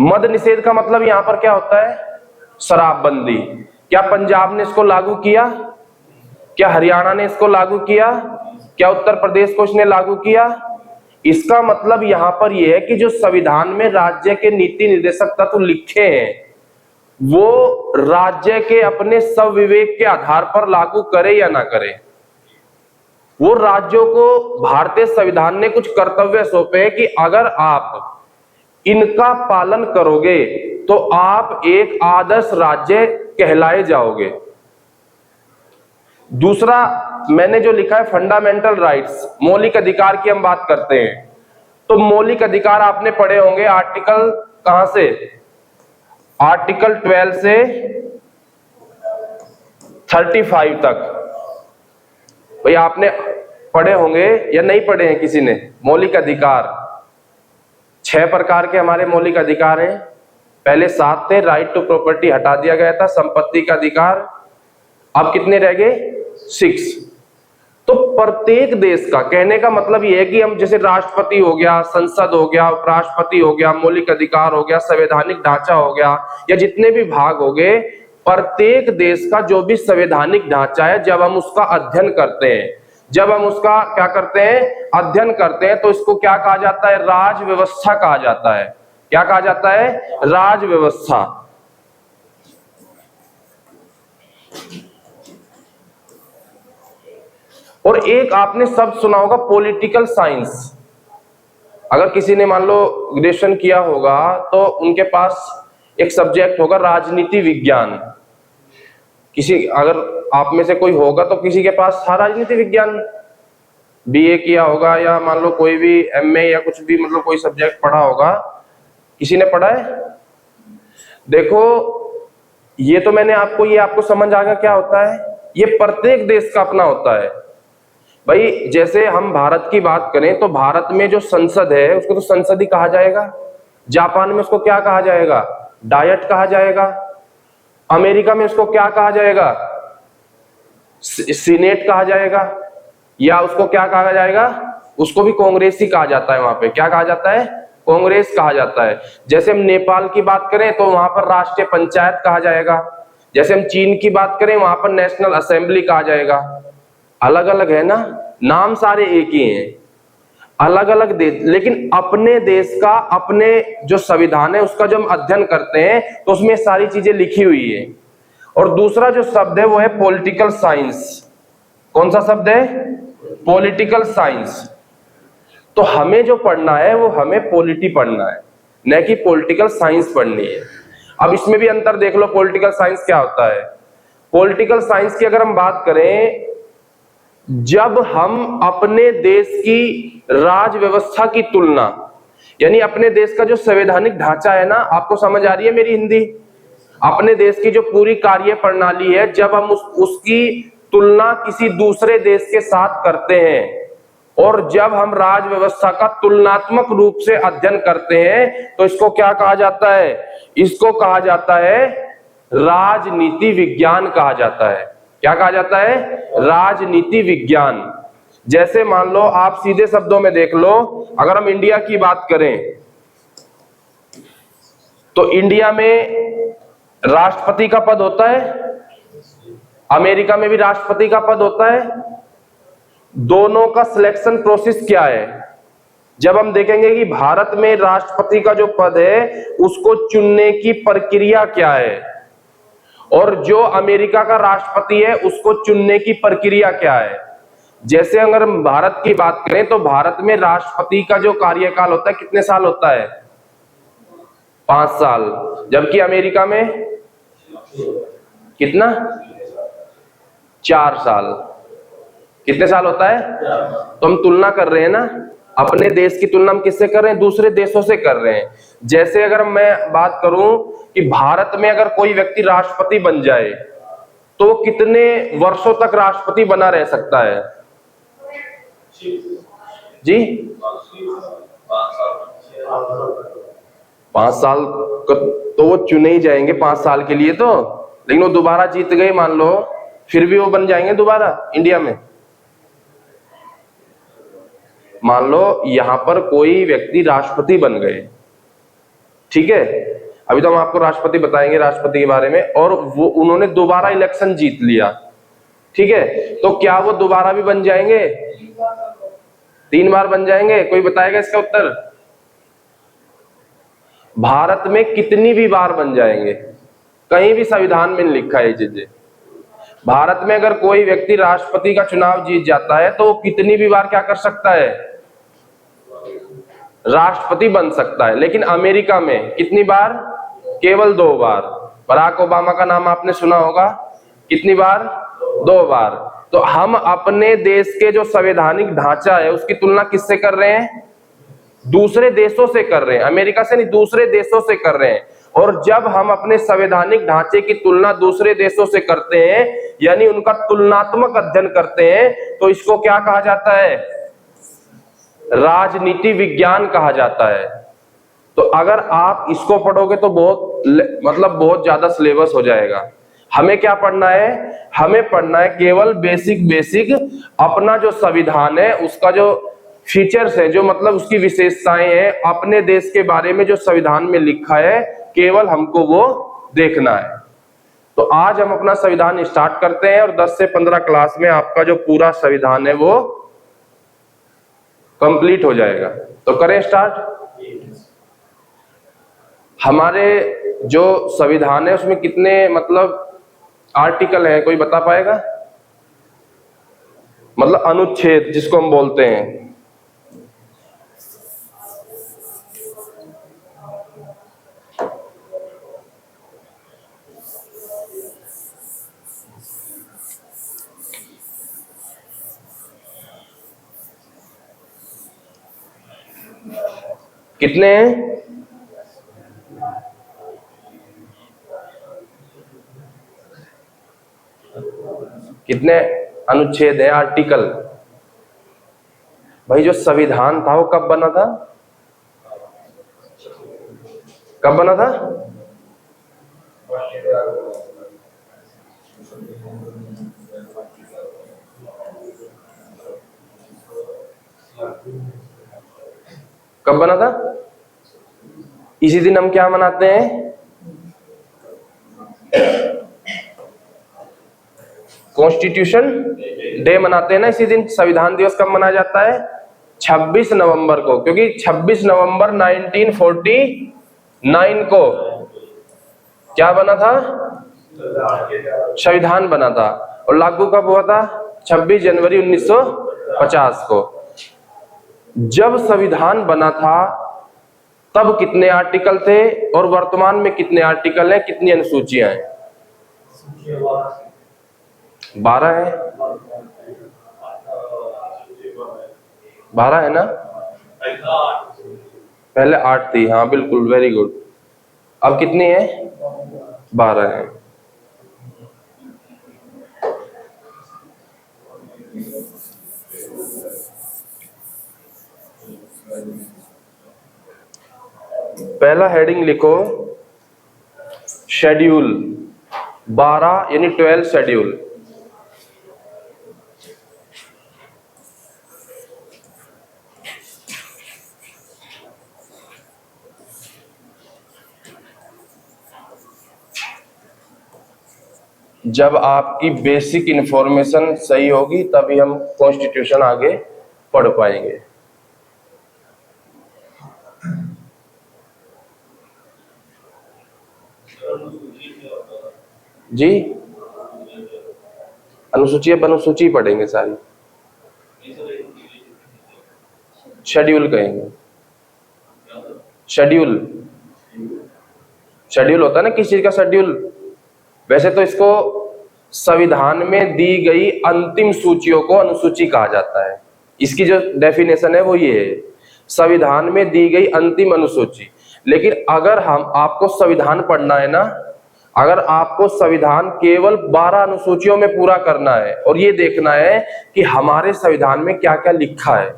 मद निषेध का मतलब यहां पर क्या होता है? शराबबंदी। क्या पंजाब ने इसको लागू किया? क्या हरियाणा ने इसको लागू किया? क्या उत्तर प्रदेश को इसने लागू किया? इसका मतलब यहां पर यह है कि जो संविधान में राज्य के नीति निर्देशक तत्व लिखे हैं वो राज्य के अपने स्वविवेक के आधार पर लागू करे या ना करे। वो राज्यों को भारतीय संविधान ने कुछ कर्तव्य सौंपे कि अगर आप इनका पालन करोगे तो आप एक आदर्श राज्य कहलाए जाओगे। दूसरा मैंने जो लिखा है फंडामेंटल राइट्स, मौलिक अधिकार की हम बात करते हैं तो मौलिक अधिकार आपने पढ़े होंगे। आर्टिकल कहां से? आर्टिकल 12 से 35 तक। भाई आपने पढ़े होंगे या नहीं पढ़े हैं किसी ने? मौलिक अधिकार 6 प्रकार के हमारे मौलिक अधिकार हैं। पहले 7 थे, राइट टू प्रॉपर्टी हटा दिया गया था, संपत्ति का अधिकार। अब कितने रह गए? 6। तो प्रत्येक देश का, कहने का मतलब यह है कि हम जैसे राष्ट्रपति हो गया, संसद हो गया, उपराष्ट्रपति हो गया, मौलिक अधिकार हो गया, संवैधानिक ढांचा हो गया, या जितने भी भाग हो गए, प्रत्येक देश का जो भी संवैधानिक ढांचा है जब हम उसका अध्ययन करते हैं, जब हम उसका क्या करते हैं? अध्ययन करते हैं, तो इसको क्या कहा जाता है? राज व्यवस्था कहा जाता है। क्या कहा जाता है? राज व्यवस्था। और एक आपने शब्द सुना होगा पॉलिटिकल साइंस। अगर किसी ने मान लो ग्रेजुएशन किया होगा तो उनके पास एक सब्जेक्ट होगा राजनीति विज्ञान। किसी, अगर आप में से कोई होगा तो किसी के पास था राजनीति विज्ञान, बीए किया होगा या मान लो कोई भी एमए या कुछ भी, मतलब कोई सब्जेक्ट पढ़ा होगा। किसी ने पढ़ा है? देखो ये तो मैंने आपको, ये आपको समझ आ गया क्या होता है? ये प्रत्येक देश का अपना होता है। भाई जैसे हम भारत की बात करें तो भारत में जो संसद है उसको तो संसद ही कहा जाएगा। जापान में उसको क्या कहा जाएगा? डायट कहा जाएगा। अमेरिका में उसको क्या कहा जाएगा? सीनेट कहा जाएगा। या उसको क्या कहा जाएगा? उसको भी कांग्रेस ही कहा जाता है। वहां पे क्या कहा जाता है? कांग्रेस कहा जाता है। जैसे हम नेपाल की बात करें तो वहां पर राष्ट्रीय पंचायत कहा जाएगा। जैसे हम चीन की बात करें वहां पर नेशनल असेंबली कहा जाएगा। अलग अलग है ना, नाम सारे एक ही हैं, अलग अलग देश, लेकिन अपने देश का, अपने जो संविधान है उसका जब हम अध्ययन करते हैं तो उसमें सारी चीजें लिखी हुई है। और दूसरा जो शब्द है वो है पॉलिटिकल साइंस। कौन सा शब्द है? Political science. तो हमें जो पढ़ना है वो हमें पॉलिटी पढ़ना है, न कि पॉलिटिकल साइंस पढ़नी है। अब इसमें भी अंतर देख लो, पॉलिटिकल साइंस क्या होता है। पॉलिटिकल साइंस की अगर हम बात करें, जब हम अपने देश की राज व्यवस्था की तुलना, यानी अपने देश का जो संवैधानिक ढांचा है ना, आपको समझ आ रही है मेरी हिंदी? अपने देश की जो पूरी कार्य प्रणाली है, जब हम उसकी तुलना किसी दूसरे देश के साथ करते हैं और जब हम राज व्यवस्था का तुलनात्मक रूप से अध्ययन करते हैं तो इसको क्या कहा जाता है? इसको कहा जाता है राजनीति विज्ञान कहा जाता है। क्या कहा जाता है? राजनीति विज्ञान। जैसे मान लो, आप सीधे शब्दों में देख लो, अगर हम इंडिया की बात करें तो इंडिया में राष्ट्रपति का पद होता है, अमेरिका में भी राष्ट्रपति का पद होता है। दोनों का सिलेक्शन प्रोसेस क्या है? जब हम देखेंगे कि भारत में राष्ट्रपति का जो पद है उसको चुनने की प्रक्रिया क्या है, और जो अमेरिका का राष्ट्रपति है उसको चुनने की प्रक्रिया क्या है। जैसे अगर हम भारत की बात करें तो भारत में राष्ट्रपति का जो कार्यकाल होता है कितने साल होता है? 5 साल। जबकि अमेरिका में कितना? 4 साल। कितने साल होता है? तो हम तुलना कर रहे हैं ना, अपने देश की तुलना हम किससे कर रहे हैं? दूसरे देशों से कर रहे हैं। जैसे अगर मैं बात करूं कि भारत में अगर कोई व्यक्ति राष्ट्रपति बन जाए तो वो कितने वर्षों तक राष्ट्रपति बना रह सकता है जी? 5 साल तो वो चुने ही जाएंगे 5 साल के लिए तो, लेकिन वो दोबारा जीत गए मान लो, फिर भी वो बन जाएंगे दोबारा इंडिया में। मान लो यहां पर कोई व्यक्ति राष्ट्रपति बन गए, ठीक है, अभी तो हम आपको राष्ट्रपति बताएंगे राष्ट्रपति के बारे में। और वो उन्होंने दोबारा इलेक्शन जीत लिया, ठीक है, तो क्या वो दोबारा भी बन जाएंगे? 3 बार बन जाएंगे? कोई बताएगा इसका उत्तर? भारत में कितनी भी बार बन जाएंगे? कहीं भी संविधान में नहीं लिखा है ये चीजें। भारत में अगर कोई व्यक्ति राष्ट्रपति का चुनाव जीत जाता है तो वो कितनी भी बार क्या कर सकता है? राष्ट्रपति बन सकता है। लेकिन अमेरिका में कितनी बार? केवल 2 बार। बराक ओबामा का नाम आपने सुना होगा, कितनी बार? 2 बार। तो हम अपने देश के जो संवैधानिक ढांचा है उसकी तुलना किससे कर रहे हैं? दूसरे देशों से कर रहे हैं, अमेरिका से नहीं, दूसरे देशों से कर रहे हैं। और जब हम अपने संवैधानिक ढांचे की तुलना दूसरे देशों से करते हैं, यानी उनका तुलनात्मक अध्ययन करते हैं, तो इसको क्या कहा जाता है? राजनीति विज्ञान कहा जाता है। तो अगर आप इसको पढ़ोगे तो बहुत ज्यादा सिलेबस हो जाएगा। हमें क्या पढ़ना है? हमें पढ़ना है केवल बेसिक अपना जो संविधान है उसका जो फीचर्स है, जो मतलब उसकी विशेषताएं हैं, अपने देश के बारे में जो संविधान में लिखा है, केवल हमको वो देखना है। तो आज हम अपना संविधान स्टार्ट करते हैं और 10 से 15 क्लास में आपका जो पूरा संविधान है वो कंप्लीट हो जाएगा। तो करें स्टार्ट। हमारे जो संविधान है उसमें कितने मतलब आर्टिकल है, कोई बता पाएगा? मतलब अनुच्छेद जिसको हम बोलते हैं। कितने हैं? कितने अनुच्छेद है, आर्टिकल? भाई जो संविधान था वो कब बना था? कब बना था? कब बना था? इसी दिन हम क्या मनाते हैं? कॉन्स्टिट्यूशन डे मनाते हैं ना इसी दिन। संविधान दिवस कब मनाया जाता है? 26 नवंबर को, क्योंकि 26 नवंबर 1949 को क्या बना था? संविधान बना था। और लागू कब हुआ था? 26 जनवरी 1950 को। जब संविधान बना था तब कितने आर्टिकल थे और वर्तमान में कितने आर्टिकल हैं, कितनी अनुसूचियां हैं? 12 है। 12 है ना? पहले 8 थी, हाँ बिल्कुल, वेरी गुड। अब कितनी है? 12 है। पहला हेडिंग लिखो, शेड्यूल 12 यानी 12 शेड्यूल। जब आपकी बेसिक इंफॉर्मेशन सही होगी तभी हम कॉन्स्टिट्यूशन आगे पढ़ पाएंगे। जी, अनुसूची अनुसूची पढ़ेंगे सारी। शेड्यूल कहेंगे। शेड्यूल, शेड्यूल होता है ना किसी चीज का शेड्यूल। वैसे तो इसको संविधान में दी गई अंतिम सूचियों को अनुसूची कहा जाता है। इसकी जो डेफिनेशन है वो ये है, संविधान में दी गई अंतिम अनुसूची। लेकिन अगर हम आपको संविधान पढ़ना है ना, अगर आपको संविधान केवल 12 अनुसूचियों में पूरा करना है और ये देखना है कि हमारे संविधान में क्या क्या लिखा है,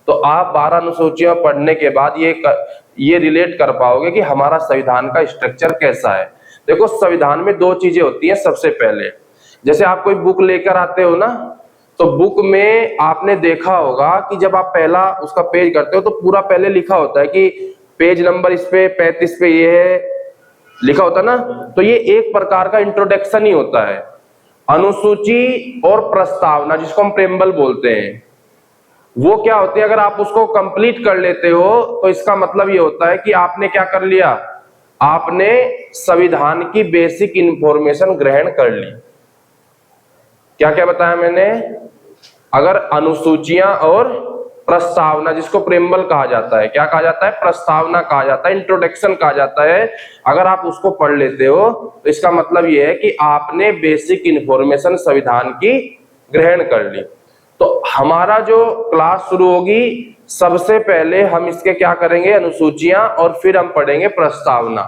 तो आप 12 अनुसूचियां पढ़ने के बाद ये रिलेट कर पाओगे कि हमारा संविधान का स्ट्रक्चर कैसा है। देखो, संविधान में 2 चीजें होती हैं। सबसे पहले, जैसे आप कोई बुक लेकर आते हो ना, तो बुक में आपने देखा होगा कि जब आप पहला उसका पेज करते हो तो पूरा पहले लिखा होता है कि पेज नंबर इस पे 35 पे ये है लिखा होता ना, तो ये एक प्रकार का इंट्रोडक्शन ही होता है। अनुसूची और प्रस्तावना जिसको हम प्रेम्बल बोलते हैं, वो क्या होती है, अगर आप उसको कंप्लीट कर लेते हो तो इसका मतलब ये होता है कि आपने क्या कर लिया, आपने संविधान की बेसिक इंफॉर्मेशन ग्रहण कर ली। क्या क्या बताया मैंने, अगर अनुसूचियां और प्रस्तावना जिसको प्रेम्बल कहा जाता है, क्या कहा जाता है, प्रस्तावना कहा जाता है, इंट्रोडक्शन कहा जाता है, अगर आप उसको पढ़ लेते हो तो इसका मतलब यह है कि आपने बेसिक इंफॉर्मेशन संविधान की ग्रहण कर ली। तो हमारा जो क्लास शुरू होगी, सबसे पहले हम इसके क्या करेंगे, अनुसूचियां, और फिर हम पढ़ेंगे प्रस्तावना।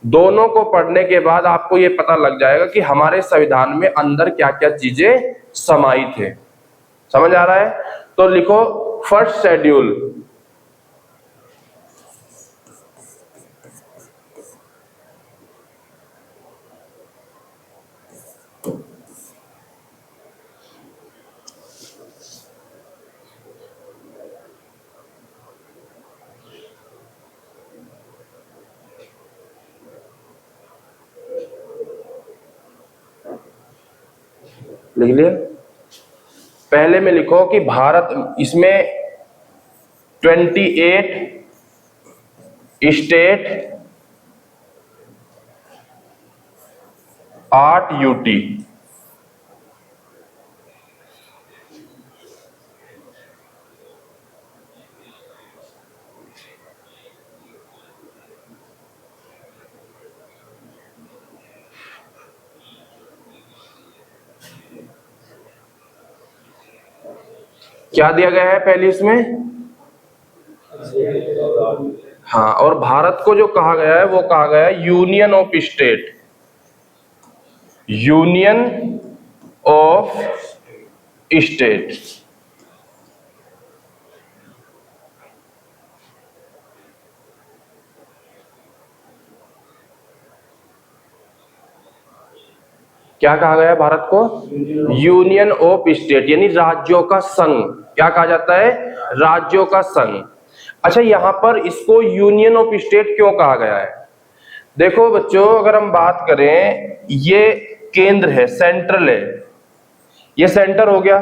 दोनों को पढ़ने के बाद आपको यह पता लग जाएगा कि हमारे संविधान में अंदर क्या क्या चीजें समाहित है। समझ आ रहा है? तो लिखो फर्स्ट शेड्यूल। लिख लिया? पहले में लिखो कि भारत, इसमें 28 स्टेट, 8 यूटी। क्या दिया गया है पहले इसमें? हाँ, और भारत को जो कहा गया है वो कहा गया है union of state, union of state. क्या कहा गया है भारत को? यूनियन ऑफ स्टेट, यानी राज्यों का संघ। क्या कहा जाता है? राज्यों का संघ। अच्छा, यहां पर इसको यूनियन ऑफ स्टेट क्यों कहा गया है? देखो बच्चों, अगर हम बात करें, ये केंद्र है, सेंट्रल है, ये सेंटर हो गया,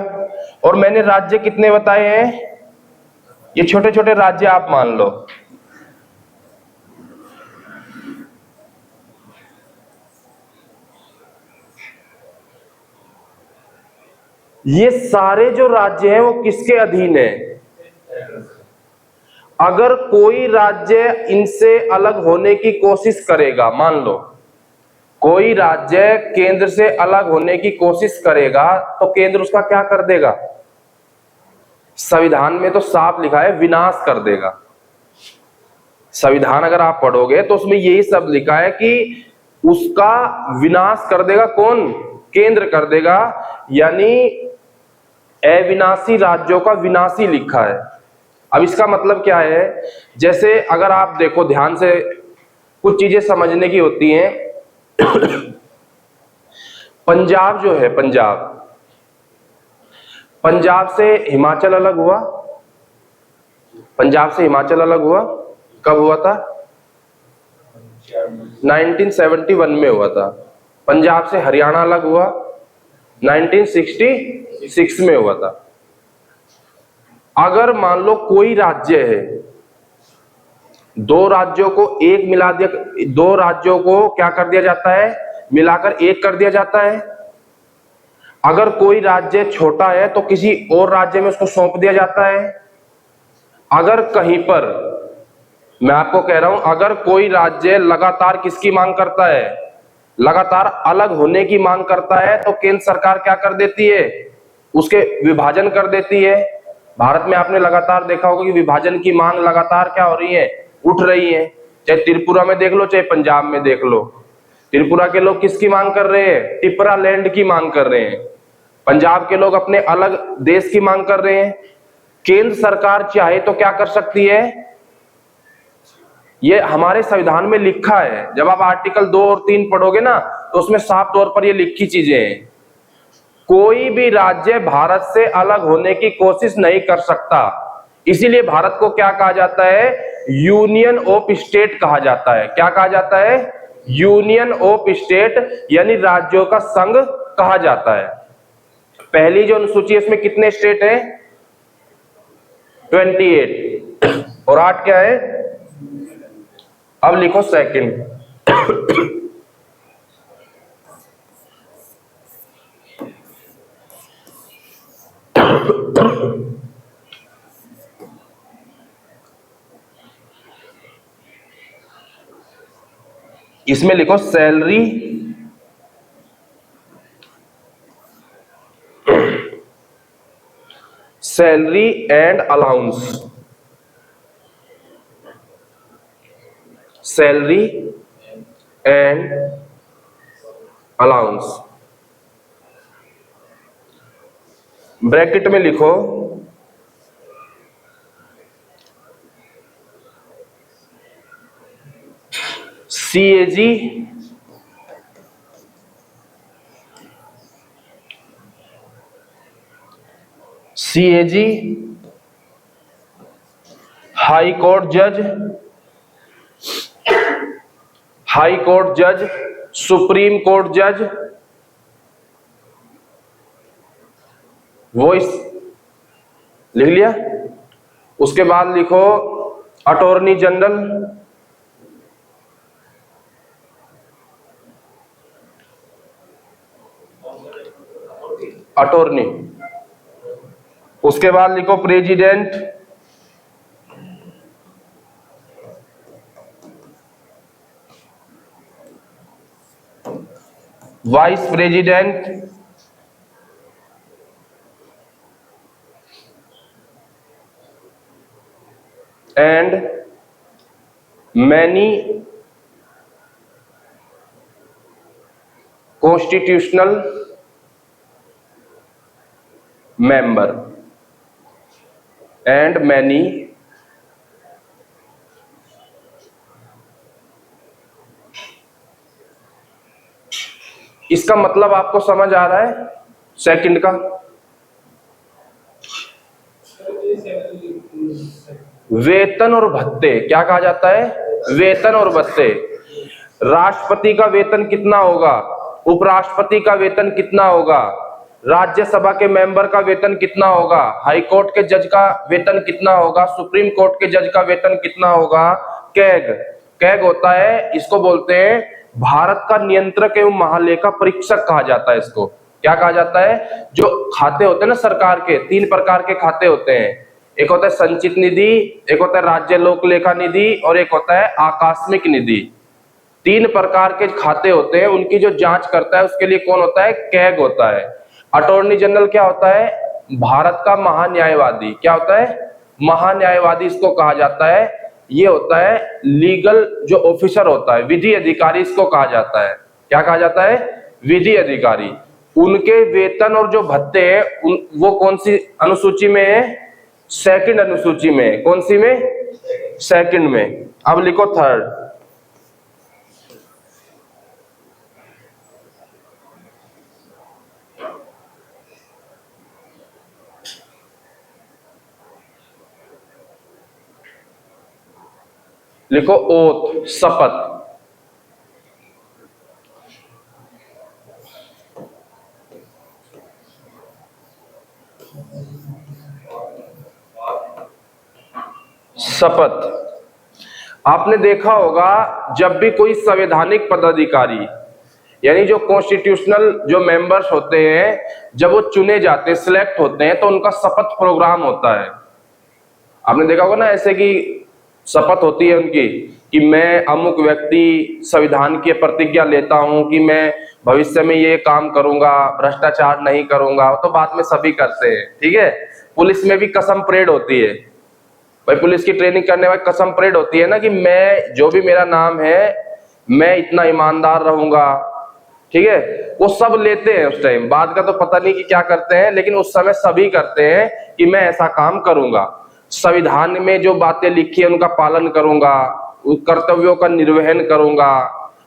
और मैंने राज्य कितने बताए हैं? ये छोटे छोटे राज्य आप मान लो। ये सारे जो राज्य हैं वो किसके अधीन है? अगर कोई राज्य इनसे अलग होने की कोशिश करेगा, मान लो कोई राज्य केंद्र से अलग होने की कोशिश करेगा, तो केंद्र उसका क्या कर देगा? संविधान में तो साफ लिखा है, विनाश कर देगा। संविधान अगर आप पढ़ोगे तो उसमें यही सब लिखा है कि उसका विनाश कर देगा। कौन? केंद्र कर देगा, यानी अविनाशी राज्यों का विनाशी लिखा है। अब इसका मतलब क्या है? जैसे अगर आप देखो ध्यान से, कुछ चीजें समझने की होती हैं। पंजाब जो है, पंजाब से हिमाचल अलग हुआ। पंजाब से हिमाचल अलग हुआ, कब हुआ था? 1971 में हुआ था। पंजाब से हरियाणा अलग हुआ, 1966 में हुआ था। अगर मान लो कोई राज्य है, दो राज्यों को एक मिला दिया, दो राज्यों को क्या कर दिया जाता है? मिलाकर एक कर दिया जाता है। अगर कोई राज्य छोटा है तो किसी और राज्य में उसको सौंप दिया जाता है। अगर कहीं पर, मैं आपको कह रहा हूं, अगर कोई राज्य लगातार किसकी मांग करता है? लगातार अलग होने की मांग करता है, तो केंद्र सरकार क्या कर देती है? उसके विभाजन कर देती है। भारत में आपने लगातार देखा होगा कि विभाजन की मांग लगातार क्या हो रही है? उठ रही है। चाहे त्रिपुरा में देख लो, चाहे पंजाब में देख लो। त्रिपुरा के लोग किसकी मांग कर रहे हैं? टिपरा लैंड की मांग कर रहे हैं। पंजाब के लोग अपने अलग देश की मांग कर रहे हैं। केंद्र सरकार चाहे तो क्या कर सकती है? ये हमारे संविधान में लिखा है। जब आप आर्टिकल 2 और 3 पढ़ोगे ना, तो उसमें साफ तौर पर ये लिखी चीजें हैं। कोई भी राज्य भारत से अलग होने की कोशिश नहीं कर सकता। इसीलिए भारत को क्या कहा जाता है? यूनियन ऑफ स्टेट कहा जाता है। क्या कहा जाता है? यूनियन ऑफ स्टेट, यानी राज्यों का संघ कहा जाता है। पहली जो अनुसूची है इसमें कितने स्टेट हैं? 28 और 8 क्या है? अब लिखो सेकंड। इसमें लिखो salary salary and allowance. Salary and allowance, bracket में लिखो CAG हाई कोर्ट जज, सुप्रीम कोर्ट जज, वो लिख लिया। उसके बाद लिखो अटॉर्नी जनरल, अटॉर्नी। उसके बाद लिखो president, vice president, and many constitutional member, and many इसका मतलब आपको समझ आ रहा है सेकंड का? वेतन और भत्ते क्या कहा जाता है? वेतन और भत्ते। राष्ट्रपति का वेतन कितना होगा, उपराष्ट्रपति का वेतन कितना होगा, राज्यसभा के मेंबर का वेतन कितना होगा, हाई कोर्ट के जज का वेतन कितना होगा, सुप्रीम कोर्ट के जज का वेतन कितना होगा। कैग होता है, इसको बोलते हैं भारत का नियंत्रक एवं महालेखा परीक्षक कहा जाता है। इसको क्या कहा जाता है? जो खाते होते हैं ना सरकार के, 3 प्रकार के खाते होते हैं। एक होता है संचित निधि, एक होता है राज्य लोक लेखा निधि, और एक होता है आकस्मिक निधि। 3 प्रकार के खाते होते हैं, उनकी जो जांच करता है उसके लिए कौन होता है? कैग होता है। अटॉर्नी जनरल क्या होता है? भारत का महान्यायवादी। क्या होता है? महान्यायवादी इसको कहा जाता है। ये होता है लीगल जो ऑफिसर होता है, विधि अधिकारी इसको कहा जाता है। क्या कहा जाता है? विधि अधिकारी। उनके वेतन और जो भत्ते हैं वो कौन सी अनुसूची में है? सेकंड अनुसूची में। कौन सी में? सेकंड में। अब लिखो थर्ड। लिखो ओथ, शपथ। शपथ। आपने देखा होगा जब भी कोई संवैधानिक पदाधिकारी यानी जो कॉन्स्टिट्यूशनल जो मेंबर्स होते हैं, जब वो चुने जाते हैं, सिलेक्ट होते हैं, तो उनका शपथ प्रोग्राम होता है। आपने देखा होगा ना ऐसे कि शपथ होती है उनकी कि मैं अमुक व्यक्ति संविधान की प्रतिज्ञा लेता हूं कि मैं भविष्य में ये काम करूंगा, भ्रष्टाचार नहीं करूंगा। तो बाद में सभी करते हैं, ठीक है। पुलिस में भी कसम परेड होती है भाई, पुलिस की ट्रेनिंग करने वाली कसम परेड होती है ना कि मैं जो भी मेरा नाम है मैं इतना ईमानदार रहूंगा, ठीक है। वो सब लेते हैं उस टाइम, बाद का तो पता नहीं कि क्या करते हैं, लेकिन उस समय सभी करते हैं कि मैं ऐसा काम करूंगा, संविधान में जो बातें लिखी है उनका पालन करूंगा, कर्तव्यों का निर्वहन करूंगा,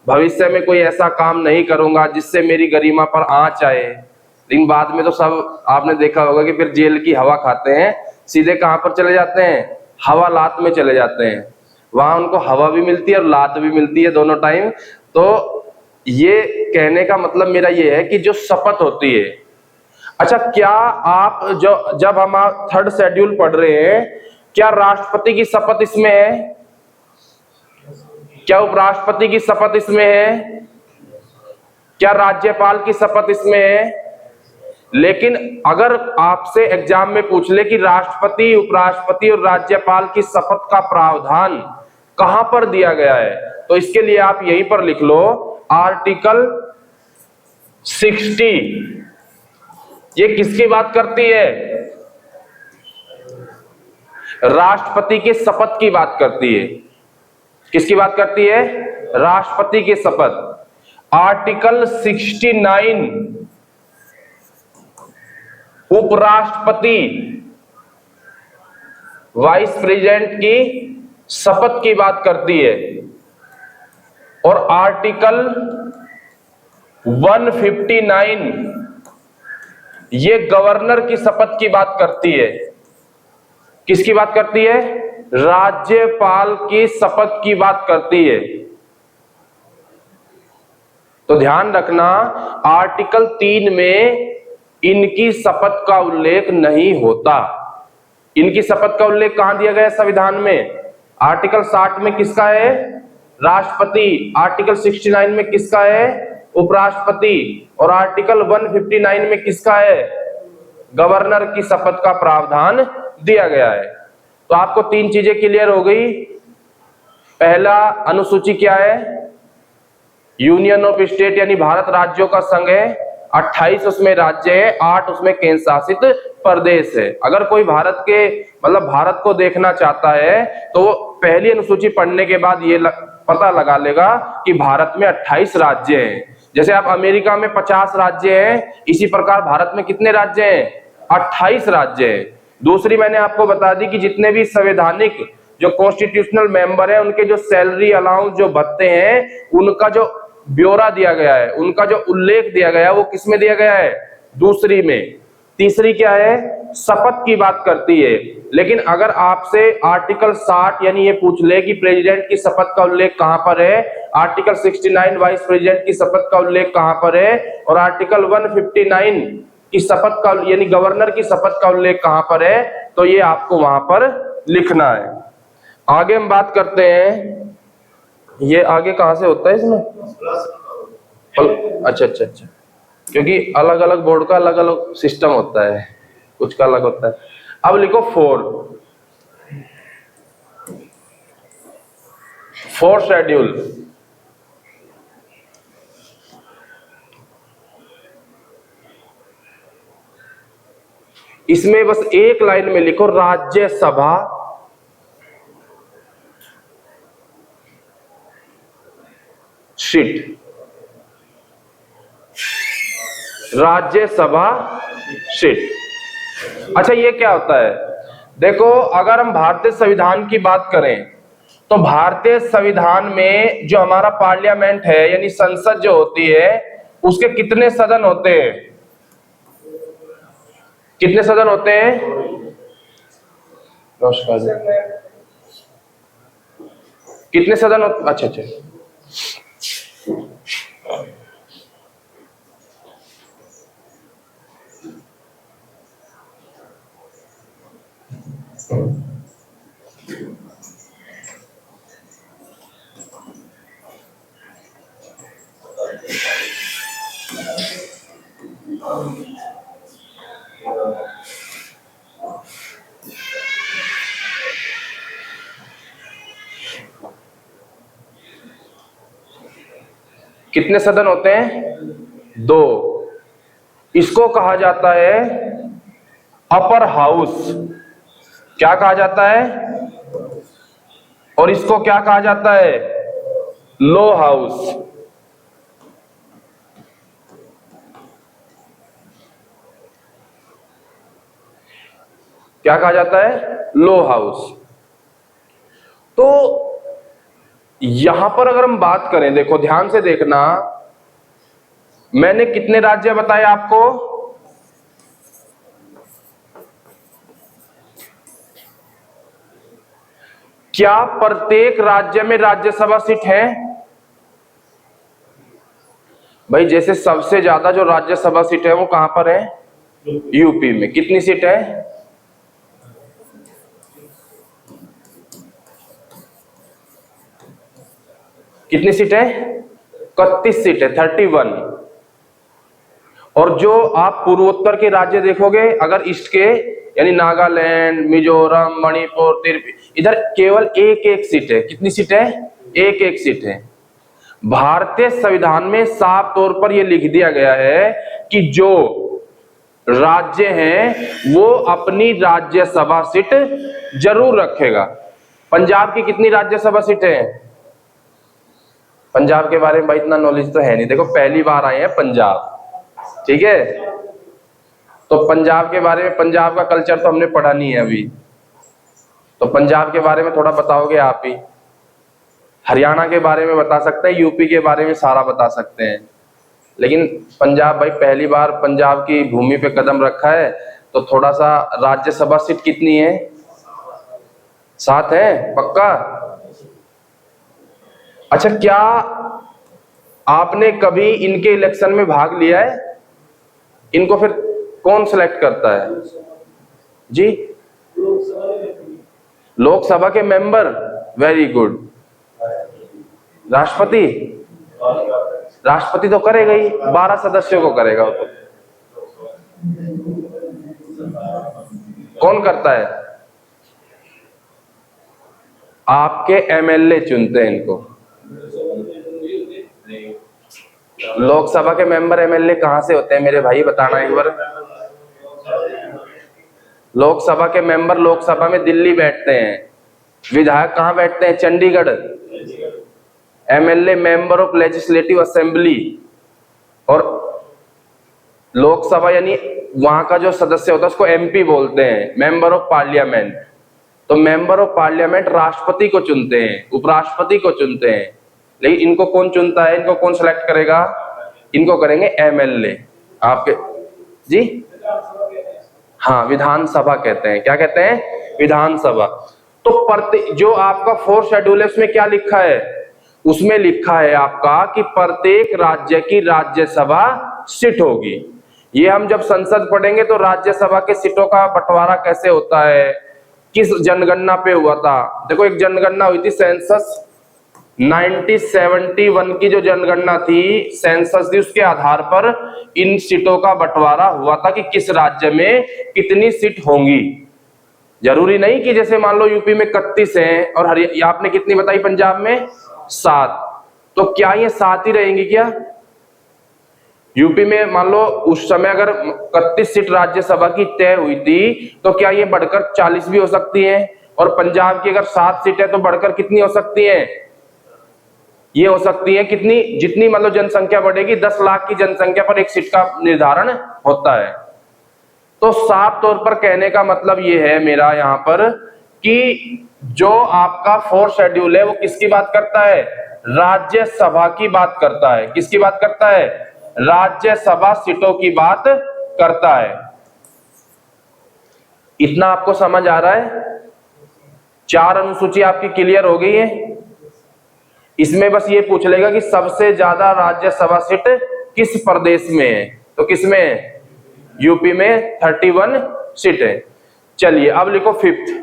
भविष्य में कोई ऐसा काम नहीं करूंगा जिससे मेरी गरिमा पर आंच आए। लेकिन बाद में तो सब आपने देखा होगा कि फिर जेल की हवा खाते हैं, सीधे कहां पर चले जाते हैं? हवालात में चले जाते हैं। वहां उनको हवा भी मिलती है और लात भी मिलती है दोनों टाइम। तो ये कहने का मतलब मेरा ये है कि जो शपथ होती है, अच्छा क्या आप जब हम थर्ड शेड्यूल पढ़ रहे हैं, क्या राष्ट्रपति की शपथ इसमें है? क्या उपराष्ट्रपति की शपथ इसमें है? क्या राज्यपाल की शपथ इसमें है? लेकिन अगर आपसे एग्जाम में पूछ ले कि राष्ट्रपति, उपराष्ट्रपति और राज्यपाल की शपथ का प्रावधान कहां पर दिया गया है, तो इसके लिए आप यहीं पर लिख लो आर्टिकल 60। ये किसकी बात करती है? राष्ट्रपति के शपथ की बात करती है। किसकी बात करती है? राष्ट्रपति की शपथ। आर्टिकल 69 उपराष्ट्रपति, वाइस प्रेसिडेंट की शपथ की बात करती है। और आर्टिकल 159 ये गवर्नर की शपथ की बात करती है। किसकी बात करती है? राज्यपाल की शपथ की बात करती है। तो ध्यान रखना, आर्टिकल 3 में इनकी शपथ का उल्लेख नहीं होता। इनकी शपथ का उल्लेख कहां दिया गया संविधान में? आर्टिकल 60 में किसका है? राष्ट्रपति। आर्टिकल 69 में किसका है? उपराष्ट्रपति। और आर्टिकल 159 में किसका है? गवर्नर की शपथ का प्रावधान दिया गया है। तो आपको तीन चीजें क्लियर हो गई। पहला, अनुसूची क्या है? यूनियन ऑफ स्टेट यानी भारत राज्यों का संघ है। 28 उसमें राज्य है, 8 उसमें केंद्र शासित प्रदेश है। अगर कोई भारत के मतलब भारत को देखना चाहता है तो वो पहली अनुसूची पढ़ने के बाद ये पता लगा लेगा कि भारत में 28 राज्य हैं। जैसे आप अमेरिका में 50 राज्य हैं, इसी प्रकार भारत में कितने राज्य हैं? 28 राज्य हैं। दूसरी मैंने आपको बता दी कि जितने भी संवैधानिक जो कॉन्स्टिट्यूशनल मेंबर है, उनके जो सैलरी अलाउंस जो भत्ते हैं, उनका जो ब्यौरा दिया गया है, उनका जो उल्लेख दिया गया है, वो किस में दिया गया है? दूसरी में। तीसरी क्या है? शपथ की बात करती है। लेकिन अगर आपसे आर्टिकल 60 यानी ये पूछ ले कि प्रेसिडेंट की शपथ का उल्लेख कहां पर है, आर्टिकल 69 वाइस प्रेसिडेंट की शपथ का उल्लेख कहां पर है, और आर्टिकल 159 की शपथ का यानी गवर्नर की शपथ का उल्लेख कहां पर है, तो ये आपको वहां पर लिखना है। आगे हम बात करते हैं, ये आगे कहां से होता है इसमें? अच्छा अच्छा अच्छा, क्योंकि अलग अलग बोर्ड का अलग अलग सिस्टम होता है, कुछ का अलग होता है। अब लिखो 4 शेड्यूल। इसमें बस एक लाइन में लिखो राज्यसभा सीट। राज्यसभा सीट। अच्छा ये क्या होता है? देखो, अगर हम भारतीय संविधान की बात करें तो भारतीय संविधान में जो हमारा पार्लियामेंट है यानी संसद जो होती है, उसके कितने सदन होते हैं? कितने सदन होते हैं? कितने सदन होते? अच्छा अच्छा, कितने सदन होते हैं? 2। इसको कहा जाता है अपर हाउस। क्या कहा जाता है? और इसको क्या कहा जाता है? लो हाउस। क्या कहा जाता है? लो हाउस। तो यहां पर अगर हम बात करें, देखो ध्यान से देखना, मैंने कितने राज्य बताए आपको? क्या प्रत्येक राज्य में राज्यसभा सीट है? भाई जैसे सबसे ज्यादा जो राज्यसभा सीट है वो कहां पर है? यूपी में। कितनी सीट है? कितनी सीट है? 31 सीट है, 31। और जो आप पूर्वोत्तर के राज्य देखोगे, अगर ईस्ट के यानी नागालैंड, मिजोरम, मणिपुर, त्रिपुरा, इधर केवल एक एक सीट है। कितनी सीट है? एक एक सीट है। भारतीय संविधान में साफ तौर पर यह लिख दिया गया है कि जो राज्य हैं वो अपनी राज्यसभा सीट जरूर रखेगा। पंजाब की कितनी राज्यसभा सीटें हैं? पंजाब के बारे में भाई इतना नॉलेज तो है नहीं, देखो पहली बार आए हैं पंजाब, ठीक है? तो पंजाब के बारे में, पंजाब का कल्चर तो हमने पढ़ा नहीं है अभी, तो पंजाब के बारे में थोड़ा बताओगे आप ही। हरियाणा के बारे में बता सकते हैं, यूपी के बारे में सारा बता सकते हैं, लेकिन पंजाब भाई पहली बार पंजाब की भूमि पे कदम रखा है, तो थोड़ा सा। राज्यसभा सीट कितनी है? 7 है, पक्का? अच्छा, क्या आपने कभी इनके इलेक्शन में भाग लिया है? इनको फिर कौन सिलेक्ट करता है जी? लोकसभा के मेंबर। Very good. राष्ट्रपति? राष्ट्रपति तो करेगा ही, 12 सदस्यों को करेगा वो तो। कौन करता है? आपके एमएलए चुनते हैं इनको। लोकसभा के मेंबर एमएलए कहां से होते हैं मेरे भाई, बताना एक बार। लोकसभा के मेंबर लोकसभा में दिल्ली बैठते हैं, विधायक कहां बैठते हैं? Chandigarh. MLA member of legislative assembly, और लोकसभा यानी वहां का जो सदस्य होता है उसको एमपी बोलते हैं, मेंबर ऑफ पार्लियामेंट। तो मेंबर ऑफ पार्लियामेंट राष्ट्रपति को चुनते हैं, उपराष्ट्रपति को चुनते हैं, लेकिन इनको कौन चुनता है? इनको कौन सेलेक्ट करेगा? इनको करेंगे एमएलए आपके जी। हाँ, विधानसभा कहते हैं। क्या कहते हैं? विधानसभा। तो जो आपका 4th शेड्यूल है उसमें क्या लिखा है? उसमें लिखा है आपका कि प्रत्येक राज्य की राज्यसभा सीट होगी। ये हम जब संसद पढ़ेंगे तो राज्यसभा के सीटों का बंटवारा कैसे होता है, किस जनगणना पे हुआ था। देखो, एक जनगणना हुई थी सेंसस 1971 की, जो जनगणना थी, सेंसस थी, उसके आधार पर इन सीटों का बंटवारा हुआ था कि किस राज्य में कितनी सीट होंगी। जरूरी नहीं कि जैसे मान लो यूपी में 31 हैं और आपने कितनी बताई पंजाब में? 7। तो क्या ये 7 ही रहेंगी क्या? यूपी में मान लो उस समय अगर 31 सीट राज्यसभा की तय हुई थी, तो क्या ये बढ़कर 40 भी हो सकती हैं? और पंजाब की अगर 7 सीट है तो बढ़कर कितनी हो सकती है? ये हो सकती है कितनी? जितनी मतलब जनसंख्या बढ़ेगी, 10 लाख की जनसंख्या पर एक सीट का निर्धारण होता है। तो साफ तौर पर कहने का मतलब ये है मेरा यहाँ पर कि जो आपका 4th शेड्यूल है वो किसकी बात करता है? राज्यसभा की बात करता है। किसकी बात करता है? राज्यसभा सीटों की बात करता है। इतना आपको समझ आ रहा है? 4 अनुसूची आपकी क्लियर हो गई है। इसमें बस ये पूछ लेगा कि सबसे ज्यादा राज्यसभा सीट किस प्रदेश में है, तो किस में है? यूपी में 31 सीट है। चलिए अब लिखो 5th।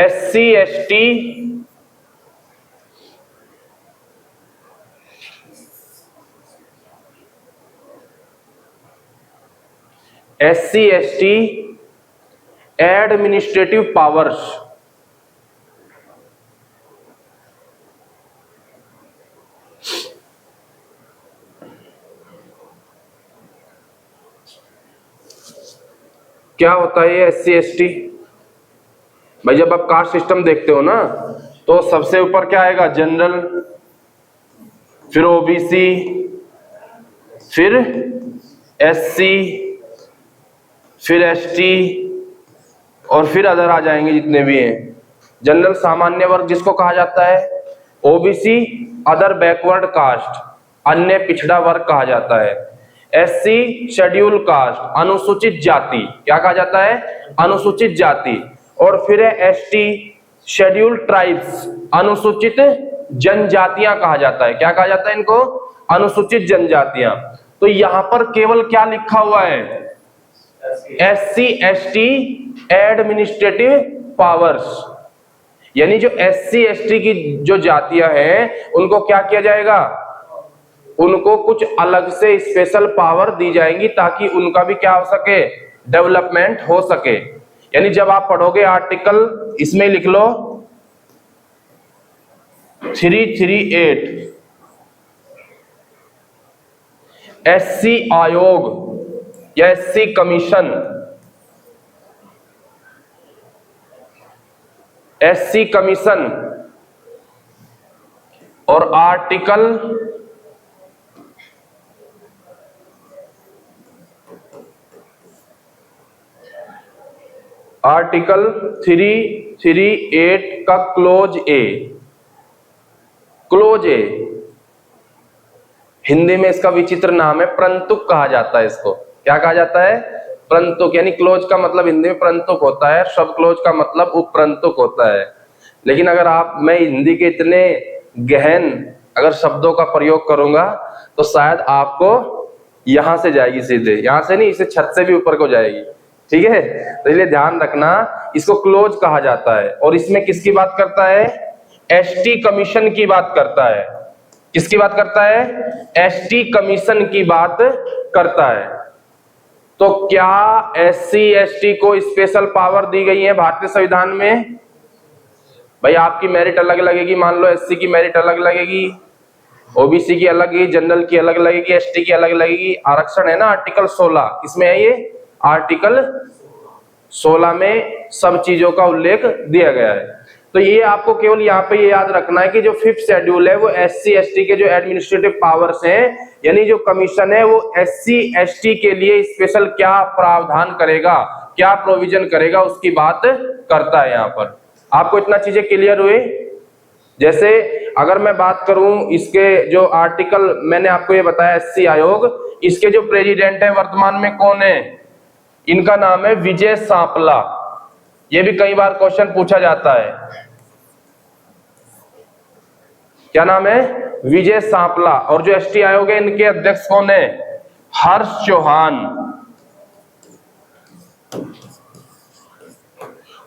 SC ST administrative powers. क्या होता है ये SC ST? भाई जब आप कास्ट सिस्टम देखते हो ना, तो सबसे ऊपर क्या आएगा? जनरल, फिर ओबीसी, फिर SC, फिर ST, और फिर अदर आ जाएंगे जितने भी हैं। जनरल सामान्य वर्ग जिसको कहा जाता है, ओबीसी अदर बैकवर्ड कास्ट अन्य पिछड़ा वर्ग कहा जाता है, एससी शेड्यूल कास्ट अनुसूचित जाति, क्या कहा जाता है, अनुसूचित जाति, और फिर है एसटी शेड्यूल ट्राइब्स अनुसूचित जनजातियां कहा जाता है, क्या कहा जाता है इनको, अनुसूचित जनजातियां। तो यहां पर केवल क्या लिखा हुआ है, एससी एसटी एडमिनिस्ट्रेटिव पावर्स, यानी जो एससी एसटी की जो जातियां हैं उनको क्या किया जाएगा, उनको कुछ अलग से स्पेशल पावर दी जाएंगी ताकि उनका भी क्या हो सके, डेवलपमेंट हो सके। यानी जब आप पढ़ोगे आर्टिकल, इसमें लिख लो 338 एससी आयोग या एससी कमीशन, एससी कमीशन, और आर्टिकल 338 का क्लोज ए, क्लोज ए हिंदी में इसका विचित्र नाम है प्रंतुक कहा जाता है। इसको क्या कहा जाता है, प्रंतुक, यानी क्लोज का मतलब हिंदी में प्रंतुक होता है, सब क्लोज का मतलब उपप्रंतुक होता है। लेकिन अगर मैं हिंदी के इतने गहन अगर शब्दों का प्रयोग करूंगा तो शायद आपको यहां से जाएगी सीधे, यहां से नहीं, इसे छत से भी ऊपर को जाएगी, ठीक है। तो इसलिए ध्यान रखना, इसको क्लोज कहा जाता है। और इसमें किसकी बात करता है, एसटी कमीशन की बात करता है। किसकी बात करता है, एसटी कमीशन की बात करता है। तो क्या एससी एसटी को स्पेशल पावर दी गई है भारतीय संविधान में? भाई आपकी मेरिट अलग लगेगी, मान लो एससी की मेरिट अलग लगेगी, ओबीसी की अलग लगेगी, जनरल की अलग लगेगी, एसटी की अलग लगेगी। आरक्षण है ना आर्टिकल 16, किसमें है ये, आर्टिकल 16 में सब चीजों का उल्लेख दिया गया है। तो ये आपको केवल यहाँ पे ये याद रखना है कि जो 5th शेड्यूल है वो एससी एसटी के जो एडमिनिस्ट्रेटिव पावर्स हैं, यानी जो कमीशन है वो एससी एसटी के लिए स्पेशल क्या प्रावधान करेगा, क्या प्रोविजन करेगा, उसकी बात करता है। यहाँ पर आपको इतना चीजें क्लियर हुई। जैसे अगर मैं बात करूं इसके जो आर्टिकल मैंने आपको ये बताया एससी आयोग, इसके जो प्रेसिडेंट है वर्तमान में कौन है, इनका नाम है विजय सांपला। ये भी कई बार क्वेश्चन पूछा जाता है, क्या नाम है, विजय सांपला। और जो एसटी आयोग है इनके अध्यक्ष कौन है, हर्ष चौहान।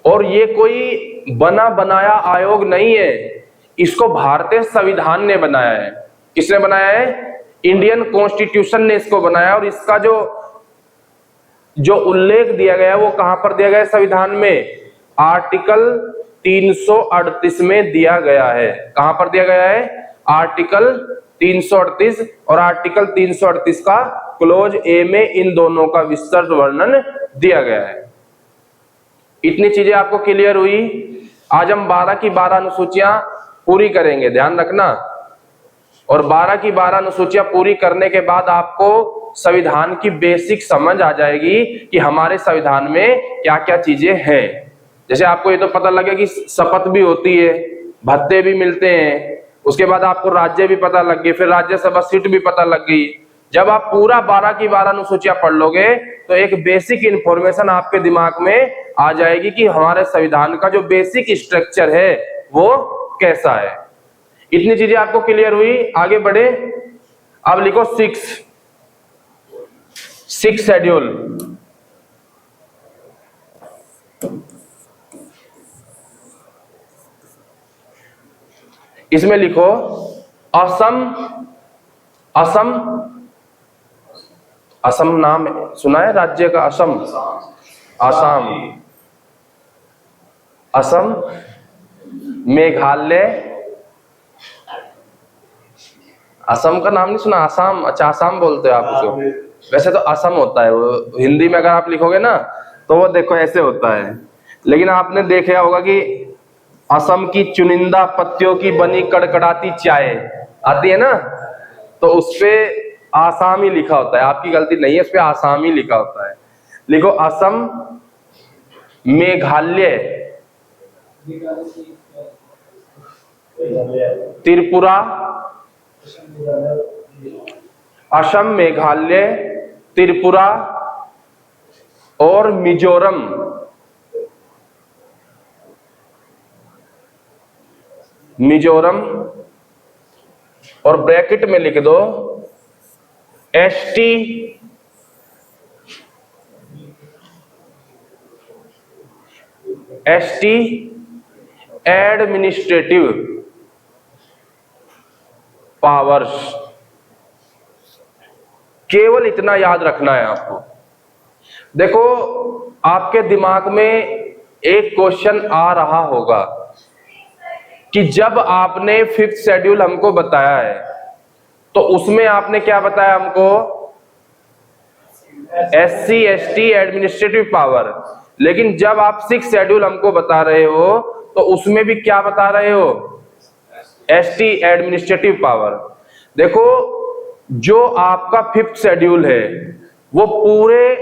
और ये कोई बना बनाया आयोग नहीं है, इसको भारतीय संविधान ने बनाया है। किसने बनाया है, इंडियन कॉन्स्टिट्यूशन ने इसको बनाया। और इसका जो उल्लेख दिया गया है वो कहां पर दिया गया है, संविधान में आर्टिकल 338 में दिया गया है। कहां पर दिया गया है, आर्टिकल 338, और आर्टिकल 338 का क्लोज ए में इन दोनों का विस्तृत वर्णन दिया गया है। इतनी चीजें आपको क्लियर हुई। आज हम 12 की 12 अनुसूचियां पूरी करेंगे, ध्यान रखना। और 12 की 12 अनुसूचियां पूरी करने के बाद आपको संविधान की बेसिक समझ आ जाएगी कि हमारे संविधान में क्या क्या चीजें हैं। जैसे आपको ये तो पता लगे कि शपथ भी होती है, भत्ते भी मिलते हैं, उसके बाद आपको राज्य भी पता लग गई, फिर राज्यसभा सीट भी पता लग गई। जब आप पूरा 12 की 12 अनुसूचियां पढ़ लोगे तो एक बेसिक इंफॉर्मेशन आपके दिमाग में आ जाएगी कि हमारे संविधान का जो बेसिक स्ट्रक्चर है वो कैसा है। इतनी चीजें आपको क्लियर हुई। आगे बढ़े, अब लिखो 6 शेड्यूल। इसमें लिखो असम। असम, असम नाम सुना है राज्य का, असम, असम, असम, मेघालय, असम का नाम नहीं सुना, असम, अच्छा असम बोलते हो आप उसको, वैसे तो असम होता है वो हिंदी में, अगर आप लिखोगे ना तो वो देखो ऐसे होता है। लेकिन आपने देखा होगा कि असम की चुनिंदा पत्तियों की बनी कड़कड़ाती चाय आती है ना, तो उसपे आसाम ही लिखा होता है। आपकी गलती नहीं है, उसपे आसाम ही लिखा होता है। लिखो असम, मेघालय, त्रिपुरा, असम, मेघालय, त्रिपुरा और मिजोरम। मिजोरम और ब्रैकेट में लिख दो एसटी एडमिनिस्ट्रेटिव पावर्स। केवल इतना याद रखना है आपको। देखो, आपके दिमाग में एक क्वेश्चन आ रहा होगा कि जब आपने फिफ्थ शेड्यूल हमको बताया है तो उसमें आपने क्या बताया हमको? SC ST administrative power. लेकिन जब आप सिक्स शेड्यूल हमको बता रहे हो तो उसमें भी क्या बता रहे हो? ST administrative power. देखो, जो आपका फिफ्थ शेड्यूल है वो पूरे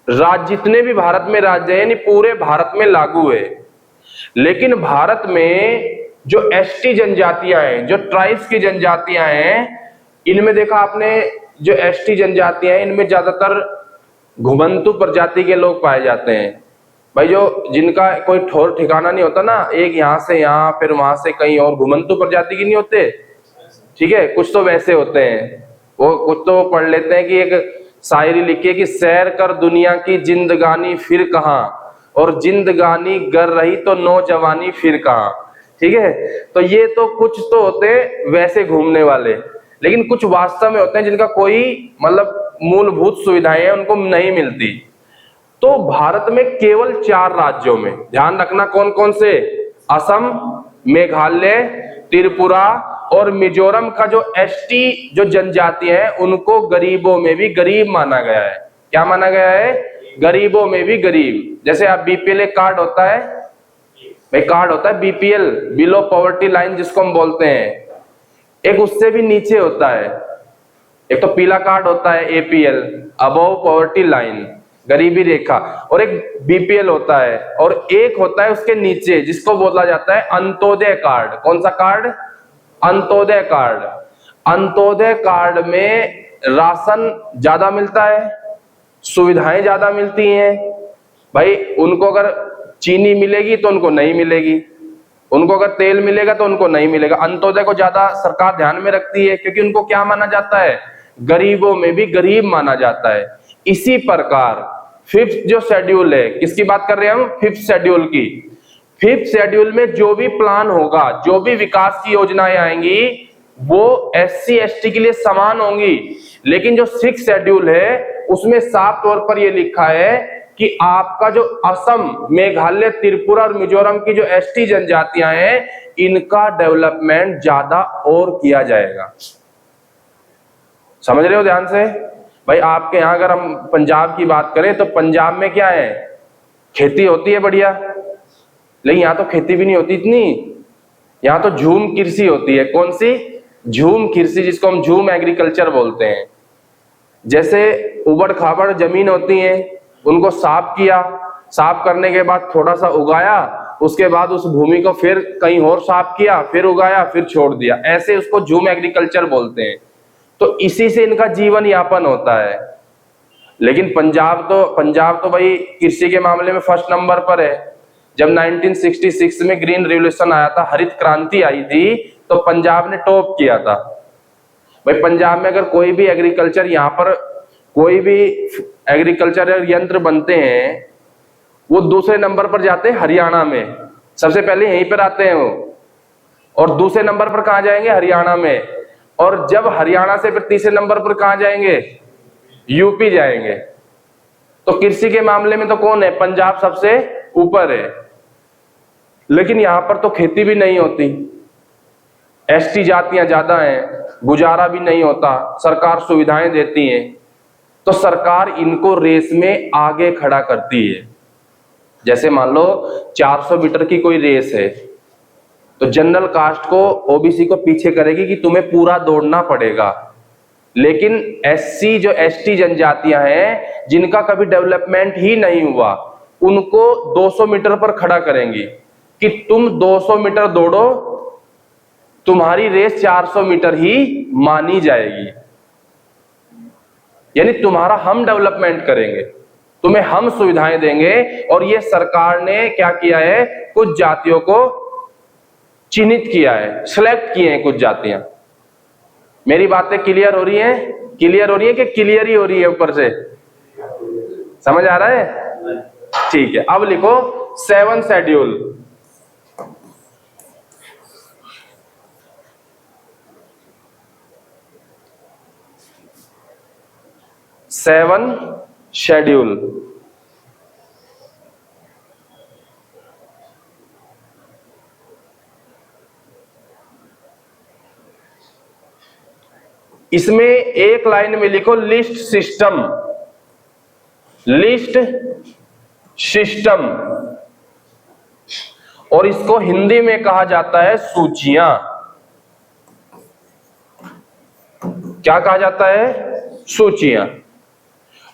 राज्य, जितने भी भारत में राज्य हैं, यानी पूरे भारत में लागू है। लेकिन भारत में जो एसटी जनजातियां हैं, जो ट्राइब्स की जनजातियां हैं, इनमें देखा आपने, जो एसटी जनजातियां हैं इनमें ज्यादातर घुमंतु प्रजाति के लोग पाए जाते हैं। भाई, जो जिनका कोई ठौर ठिकाना नहीं होता ना, एक यहां से यहां फिर वहां से कहीं और, घुमंतु प्रजाति की नहीं होते, ठीक है? कुछ तो वैसे होते हैं, वो कुछ तो पढ़ लेते हैं कि एक शायरी लिखी है कि सैर कर दुनिया की जिंदगानी फिर कहां, और जिंदगानी गर रही तो नौजवानी फिर कहां, ठीक है? तो ये तो कुछ तो होते हैं वैसे घूमने वाले, लेकिन कुछ वास्तव में होते हैं जिनका कोई मतलब मूलभूत सुविधाएं हैं उनको नहीं मिलती। तो भारत में केवल 4 राज्यों में, ध्यान रखना कौन कौन से? असम, मेघालय, त्रिपुरा और मिजोरम का जो एसटी जो जनजाति है उनको गरीबों में भी गरीब माना गया है। क्या माना गया है? गरीबों में भी गरीब। जैसे आप बीपीएल एक कार्ड होता है भाई, कार्ड होता है बीपीएल, बिलो पॉवर्टी लाइन जिसको हम बोलते हैं, एक उससे भी नीचे होता है। एक तो पीला कार्ड होता है एपीएल, अबव पॉवर्टी लाइन, गरीबी रेखा, और एक बीपीएल होता है, और एक होता है उसके नीचे जिसको बोला जाता है अंत्योदय कार्ड। कौन सा card? Antyodaya card. Antyodaya card में राशन ज्यादा मिलता है, सुविधाएं ज्यादा मिलती हैं। भाई, उनको अगर चीनी मिलेगी तो उनको नहीं मिलेगी, उनको अगर तेल मिलेगा तो उनको नहीं मिलेगा। अंत्योदय को ज्यादा सरकार ध्यान में रखती है क्योंकि उनको क्या माना जाता है? गरीबों में भी गरीब माना जाता है। इसी प्रकार फिफ्थ जो शेड्यूल है, किसकी बात कर रहे हैं हम? फिफ्थ शेड्यूल की। फिफ्थ शेड्यूल में जो भी प्लान होगा, जो भी विकास की योजनाएं आएंगी, वो एससी एसटी के लिए समान होंगी। लेकिन जो सिक्स शेड्यूल है उसमें साफ तौर पर यह लिखा है कि आपका जो असम, मेघालय, त्रिपुरा और मिजोरम की जो एसटी जनजातियां हैं, इनका डेवलपमेंट ज्यादा और किया जाएगा। समझ रहे हो ध्यान से? भाई, आपके यहां अगर हम पंजाब की बात करें तो पंजाब में क्या है? खेती होती है बढ़िया, लेकिन यहां तो खेती भी नहीं होती इतनी। यहां तो झूम कृषि होती है। कौन सी? झूम कृषि, जिसको हम झूम एग्रीकल्चर बोलते हैं। जैसे उबड़ खाबड़ जमीन होती है, उनको साफ किया, साफ करने के बाद थोड़ा सा उगाया, उसके बाद उस भूमि को फिर कहीं और साफ किया, फिर उगाया, फिर छोड़ दिया, ऐसे उसको झूम एग्रीकल्चर बोलते हैं। तो इसी से इनका जीवन यापन होता है। लेकिन पंजाब तो भाई कृषि के मामले में फर्स्ट नंबर पर है। जब 1966 में ग्रीन रिवॉल्यूशन आया था, हरित क्रांति आई थी, तो पंजाब ने टॉप किया था। भाई, पंजाब में अगर कोई भी एग्रीकल्चर, यहाँ पर कोई भी एग्रीकल्चर यंत्र बनते हैं, वो दूसरे नंबर पर जाते हैं हरियाणा में, सबसे पहले यहीं पर आते हैं वो, और दूसरे नंबर पर कहां जाएंगे? हरियाणा में। और जब हरियाणा से फिर तीसरे नंबर पर कहां जाएंगे? यूपी जाएंगे। तो कृषि के मामले में तो कौन है? पंजाब सबसे ऊपर है। लेकिन यहां पर तो खेती भी नहीं होती, एसटी जातियां ज्यादा हैं, गुजारा भी नहीं होता, सरकार सुविधाएं देती है, तो सरकार इनको रेस में आगे खड़ा करती है। जैसे मान लो 400 मीटर की कोई रेस है, तो जनरल कास्ट को, ओबीसी को पीछे करेगी कि तुम्हें पूरा दौड़ना पड़ेगा। लेकिन एससी जो एसटी जनजातियां हैं, जिनका कभी डेवलपमेंट ही नहीं हुआ, उनको 200 मीटर पर खड़ा करेंगी कि तुम 200 मीटर दौड़ो, तुम्हारी रेस 400 मीटर ही मानी जाएगी। यानी तुम्हारा हम डेवलपमेंट करेंगे, तुम्हें हम सुविधाएं देंगे। और ये सरकार ने क्या किया है, कुछ जातियों को चिन्हित किया है, सिलेक्ट किए हैं कुछ जातियां। मेरी बातें क्लियर हो रही हैं? क्लियर हो रही है कि क्लियर ही हो रही है ऊपर से? समझ आ रहा है? ठीक है, अब लिखो 7 शेड्यूल। Seven schedule. इसमें एक लाइन में लिखो लिस्ट सिस्टम। लिस्ट सिस्टम, और इसको हिंदी में कहा जाता है सूचियां। क्या कहा जाता है? सूचियां।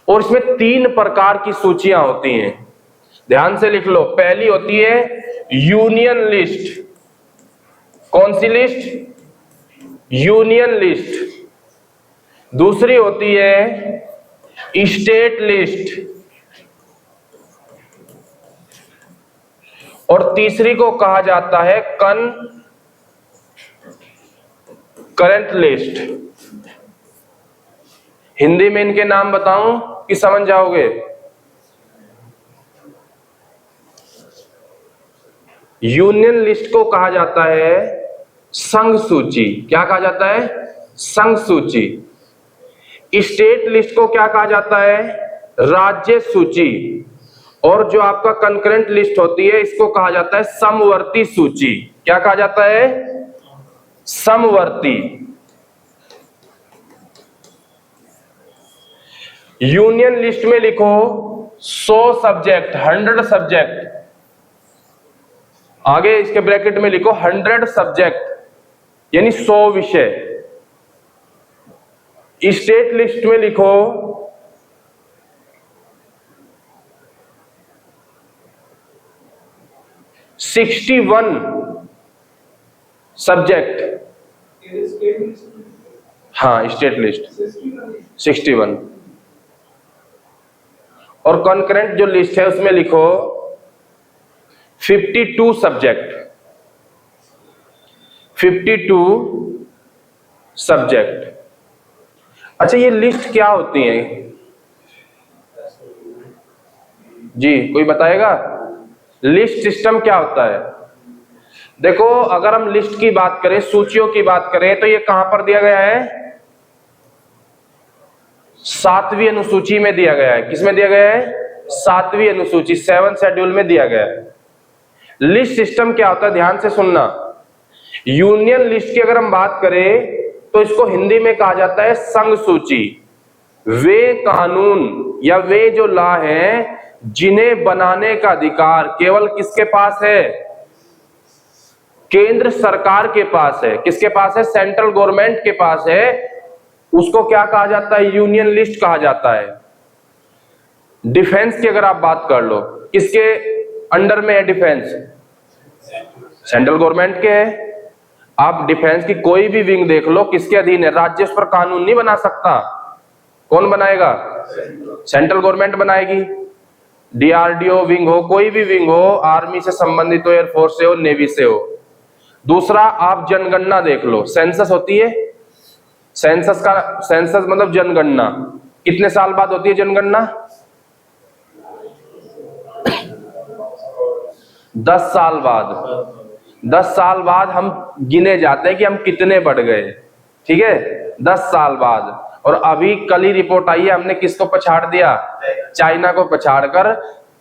और इसमें 3 प्रकार की सूचियां होती हैं, ध्यान से लिख लो। पहली होती है यूनियन लिस्ट। कौन सी लिस्ट? Union list. दूसरी होती है स्टेट लिस्ट, और तीसरी को कहा जाता है करंट लिस्ट। हिंदी में इनके नाम बताऊं कि समझ जाओगे? यूनियन लिस्ट को कहा जाता है संघ सूची। क्या कहा जाता है? संघ सूची। स्टेट लिस्ट को क्या कहा जाता है? राज्य सूची। और जो आपका कंकरेंट लिस्ट होती है, इसको कहा जाता है समवर्ती सूची। क्या कहा जाता है? समवर्ती। यूनियन लिस्ट में लिखो 100 सब्जेक्ट, 100 सब्जेक्ट। आगे इसके ब्रैकेट में लिखो 100 सब्जेक्ट, यानी 100 विषय। स्टेट लिस्ट में लिखो 61 सब्जेक्ट। हाँ, स्टेट लिस्ट 61। और कॉन्करेंट जो लिस्ट है उसमें लिखो 52 सब्जेक्ट। 52 सब्जेक्ट। अच्छा, ये लिस्ट क्या होती है जी? कोई बताएगा? लिस्ट सिस्टम क्या होता है? देखो, अगर हम लिस्ट की बात करें, सूचियों की बात करें, तो ये कहां पर दिया गया है? 7वीं अनुसूची में दिया गया है। किसमें दिया गया है? 7वीं अनुसूची, 7 शेड्यूल में दिया गया है। लिस्ट सिस्टम क्या होता है, ध्यान से सुनना। यूनियन लिस्ट की अगर हम बात करें तो इसको हिंदी में कहा जाता है संघ सूची। वे कानून या वे जो लॉ हैं जिन्हें बनाने का अधिकार केवल किसके पास है? केंद्र सरकार के पास है। किसके पास है? सेंट्रल गवर्नमेंट के पास है। उसको क्या कहा जाता है? यूनियन लिस्ट कहा जाता है। डिफेंस की अगर आप बात कर लो, किसके अंडर में है डिफेंस? सेंट्रल गवर्नमेंट के है। आप डिफेंस की कोई भी विंग देख लो, किसके अधीन है? राज्य उस पर कानून नहीं बना सकता। कौन बनाएगा? सेंट्रल गवर्नमेंट बनाएगी। डीआरडीओ विंग हो, कोई भी विंग हो, आर्मी से संबंधित हो, एयरफोर्स से हो, नेवी से हो। दूसरा, आप जनगणना देख लो, सेंसस होती है। सेंसस मतलब जनगणना। कितने साल बाद होती है जनगणना? 10 साल बाद। 10 साल बाद हम गिने जाते हैं कि हम कितने बढ़ गए। ठीक है, 10 साल बाद। और अभी कल ही रिपोर्ट आई है, हमने किसको पछाड़ दिया? चाइना को पछाड़कर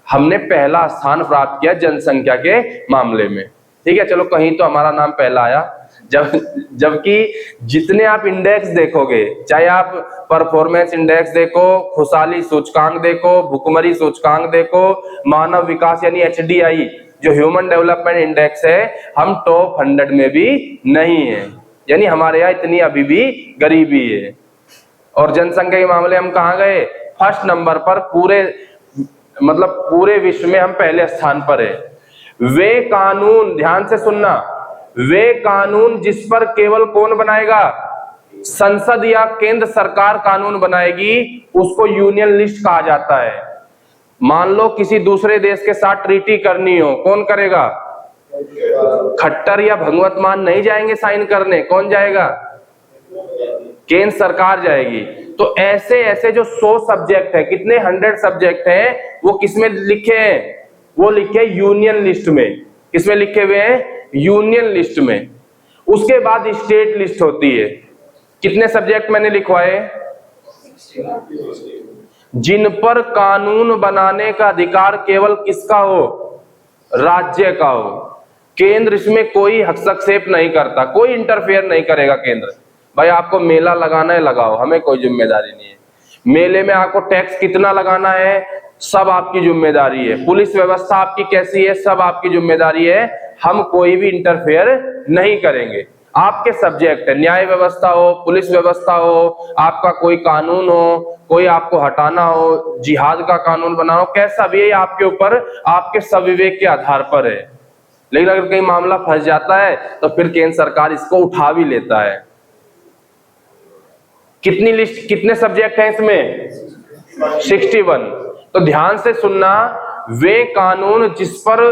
हमने पहला स्थान प्राप्त किया जनसंख्या के मामले में। ठीक है, चलो कहीं तो हमारा नाम पहला आया। जबकि जितने आप इंडेक्स देखोगे, चाहे आप परफॉर्मेंस इंडेक्स देखो, खुशहाली सूचकांक देखो, भुखमरी सूचकांक देखो, मानव विकास यानी HDI जो ह्यूमन डेवलपमेंट इंडेक्स है, हम टॉप 100 में भी नहीं है। यानी हमारे यहाँ इतनी अभी भी गरीबी है। और जनसंख्या के मामले हम कहाँ गए? फर्स्ट नंबर पर पूरे मतलब पूरे विश्व में हम पहले स्थान पर है। वे कानून, ध्यान से सुनना, वे कानून जिस पर केवल कौन बनाएगा, संसद या केंद्र सरकार कानून बनाएगी, उसको यूनियन लिस्ट कहा जाता है। मान लो किसी दूसरे देश के साथ ट्रीटी करनी हो, कौन करेगा, खट्टर या भगवत मान नहीं जाएंगे साइन करने, कौन जाएगा, केंद्र सरकार जाएगी। तो ऐसे ऐसे जो 100 सब्जेक्ट है, कितने 100 सब्जेक्ट हैं, वो किसमें लिखे हैं, वो लिखे यूनियन लिस्ट में। किसमें लिखे हुए हैं, यूनियन लिस्ट में। उसके बाद स्टेट लिस्ट होती है। कितने सब्जेक्ट मैंने लिखवाए, जिन पर कानून बनाने का अधिकार केवल किसका हो, राज्य का हो। केंद्र इसमें कोई हस्तक्षेप नहीं करता, कोई इंटरफेयर नहीं करेगा केंद्र। भाई आपको मेला लगाना है, लगाओ, हमें कोई जिम्मेदारी नहीं है। मेले में आपको टैक्स कितना लगाना है, सब आपकी जिम्मेदारी है। पुलिस व्यवस्था आपकी कैसी है, सब आपकी जिम्मेदारी है। हम कोई भी इंटरफेयर नहीं करेंगे। आपके सब्जेक्ट है, न्याय व्यवस्था हो, पुलिस व्यवस्था हो, आपका कोई कानून हो, कोई आपको हटाना हो, जिहाद का कानून बनाना हो, कैसा भी है, आपके ऊपर, आपके सविवेक के आधार पर है। लेकिन अगर कहीं मामला फंस जाता है तो फिर केंद्र सरकार इसको उठा भी लेता है। कितनी लिस्ट, कितने सब्जेक्ट हैं इसमें, 61। तो ध्यान से सुनना, वे कानून जिस पर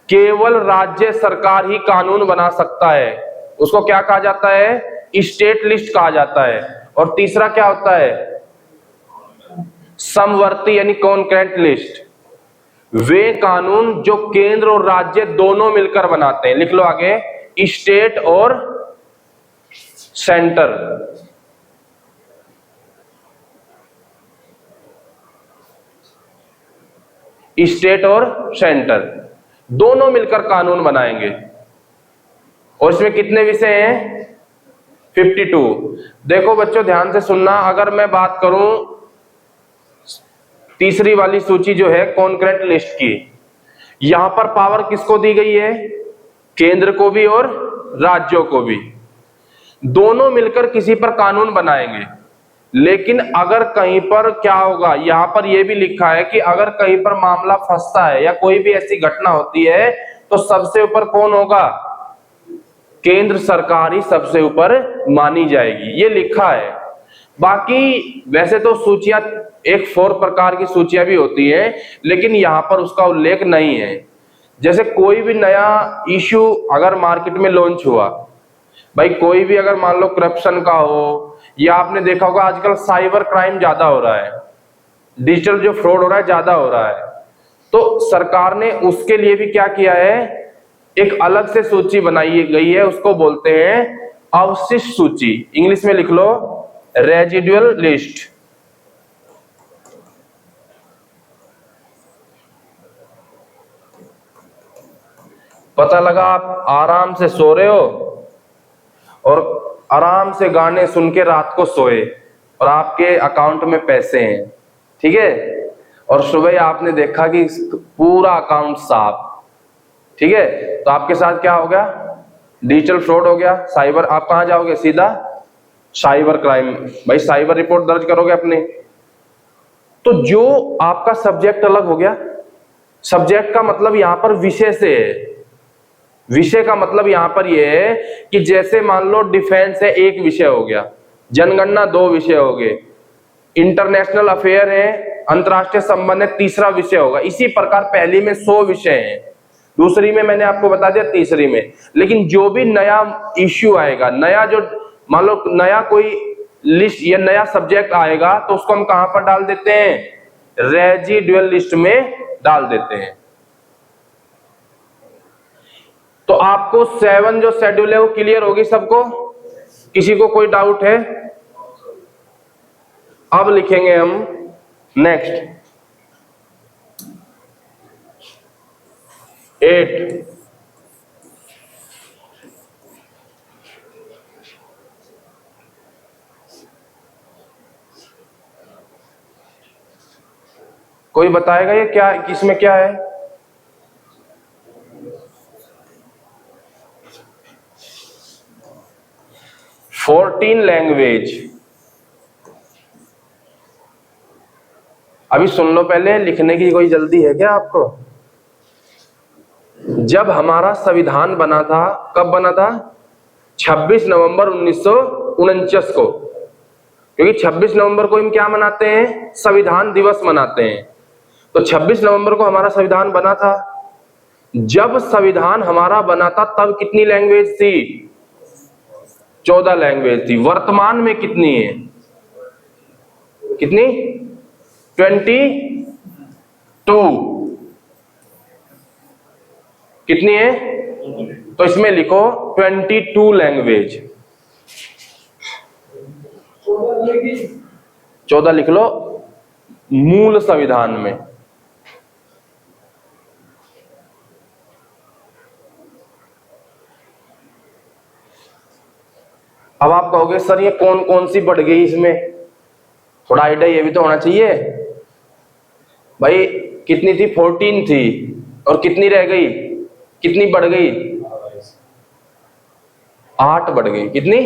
केवल राज्य सरकार ही कानून बना सकता है, उसको क्या कहा जाता है, स्टेट लिस्ट कहा जाता है। और तीसरा क्या होता है, समवर्ती यानी कॉन्करेंट लिस्ट। वे कानून जो केंद्र और राज्य दोनों मिलकर बनाते हैं। लिख लो आगे, स्टेट और सेंटर। स्टेट और सेंटर दोनों मिलकर कानून बनाएंगे। और इसमें कितने विषय हैं, 52। देखो बच्चों ध्यान से सुनना, अगर मैं बात करूं तीसरी वाली सूची जो है कॉन्करेंट लिस्ट की, यहां पर पावर किसको दी गई है, केंद्र को भी और राज्यों को भी। दोनों मिलकर किसी पर कानून बनाएंगे। लेकिन अगर कहीं पर क्या होगा, यहां पर यह भी लिखा है कि अगर कहीं पर मामला फंसता है या कोई भी ऐसी घटना होती है तो सबसे ऊपर कौन होगा, केंद्र सरकार ही सबसे ऊपर मानी जाएगी, ये लिखा है। बाकी वैसे तो सूचियां एक 4 प्रकार की सूचियां भी होती है, लेकिन यहां पर उसका उल्लेख नहीं है। जैसे कोई भी नया इश्यू अगर मार्केट में लॉन्च हुआ, भाई कोई भी अगर मान लो करप्शन का हो, या आपने देखा होगा आजकल साइबर क्राइम ज्यादा हो रहा है, डिजिटल जो फ्रॉड हो रहा है ज्यादा हो रहा है, तो सरकार ने उसके लिए भी क्या किया है, एक अलग से सूची बनाई गई है, उसको बोलते हैं अवशिष्ट सूची। इंग्लिश में लिख लो रेजिडुअल लिस्ट। पता लगा आप आराम से सो रहे हो और आराम से गाने सुन के रात को सोए और आपके अकाउंट में पैसे हैं, ठीक है, और सुबह आपने देखा कि पूरा अकाउंट साफ, ठीक है, तो आपके साथ क्या हो गया, डिजिटल फ्रॉड हो गया, साइबर। आप कहां जाओगे, सीधा साइबर क्राइम, भाई साइबर रिपोर्ट दर्ज करोगे अपने। तो जो आपका सब्जेक्ट अलग हो गया, सब्जेक्ट का मतलब यहां पर विषय से है। विषय का मतलब यहां पर यह है कि जैसे मान लो डिफेंस है, एक विषय हो गया, जनगणना 2 विषय हो गए, इंटरनेशनल अफेयर है, अंतरराष्ट्रीय संबंध है, तीसरा विषय होगा। इसी प्रकार पहली में 100 विषय हैं, दूसरी में मैंने आपको बता दिया, तीसरी में। लेकिन जो भी नया इश्यू आएगा, नया जो मान लो नया कोई लिस्ट या नया सब्जेक्ट आएगा, तो उसको हम कहां पर डाल देते हैं, रेजिडुअल लिस्ट में डाल देते हैं। तो आपको 7 जो शेड्यूल है वो क्लियर होगी सबको, किसी को कोई डाउट है? अब लिखेंगे हम नेक्स्ट 8। कोई बताएगा ये क्या, किसमें क्या है? Fourteen language. अभी सुन लो पहले, लिखने की कोई जल्दी है क्या आपको? जब हमारा संविधान बना था, कब बना था? 26 नवंबर 1949 को, क्योंकि 26 नवंबर को हम क्या मनाते हैं? संविधान दिवस मनाते हैं। तो 26 नवंबर को हमारा संविधान बना था। जब संविधान हमारा बना था तब कितनी लैंग्वेज थी? 14 लैंग्वेज थी। वर्तमान में कितनी है? कितनी? 22। कितनी है? तो इसमें लिखो 22 लैंग्वेज। 14 लिख लो मूल संविधान में। अब आप कहोगे सर ये कौन कौन सी बढ़ गई इसमें? थोड़ा आइडिया ये भी तो होना चाहिए भाई। कितनी थी? 14 थी, और कितनी रह गई? कितनी बढ़ गई? 8 बढ़ गई। कितनी?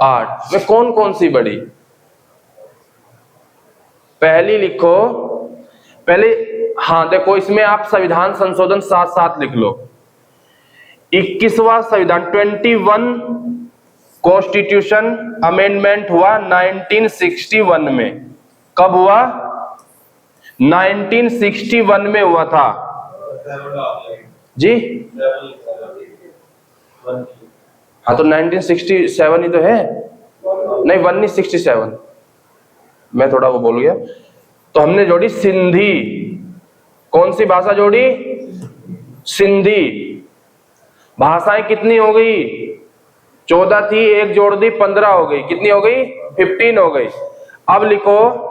8 में कौन कौन सी बढ़ी? पहली लिखो पहले। हाँ देखो, इसमें आप संविधान संशोधन साथ साथ लिख लो। 21वां संविधान 21 कॉन्स्टिट्यूशन अमेंडमेंट हुआ 1961 में। कब हुआ? 1961 में हुआ था जी। हाँ तो 1967 ही तो है। नहीं 1967, मैं थोड़ा वो बोल गया। तो हमने जोड़ी सिंधी। कौन सी भाषा जोड़ी? सिंधी। भाषाएं कितनी हो गई? 14 थी, एक जोड़ दी 15 हो गई। कितनी हो गई? 15 हो गई। अब लिखो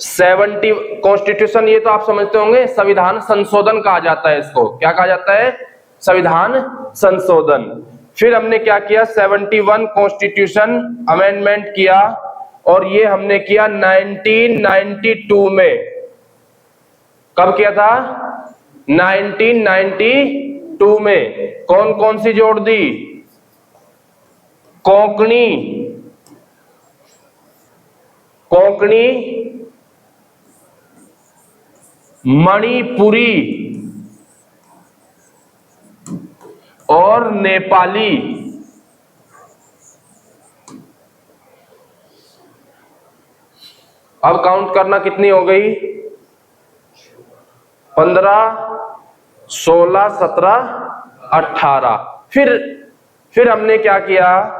70 कॉन्स्टिट्यूशन। ये तो आप समझते होंगे, संविधान संशोधन कहा जाता है इसको। क्या कहा जाता है? संविधान संशोधन। फिर हमने क्या किया? 71 कॉन्स्टिट्यूशन अमेंडमेंट किया, और ये हमने किया 1992 में। कब किया था? 1992 में। कौन कौन सी जोड़ दी? कोंकणी, कोंकणी, मणिपुरी और नेपाली। अब काउंट करना कितनी हो गई? 15, 16, 17, 18। फिर हमने क्या किया?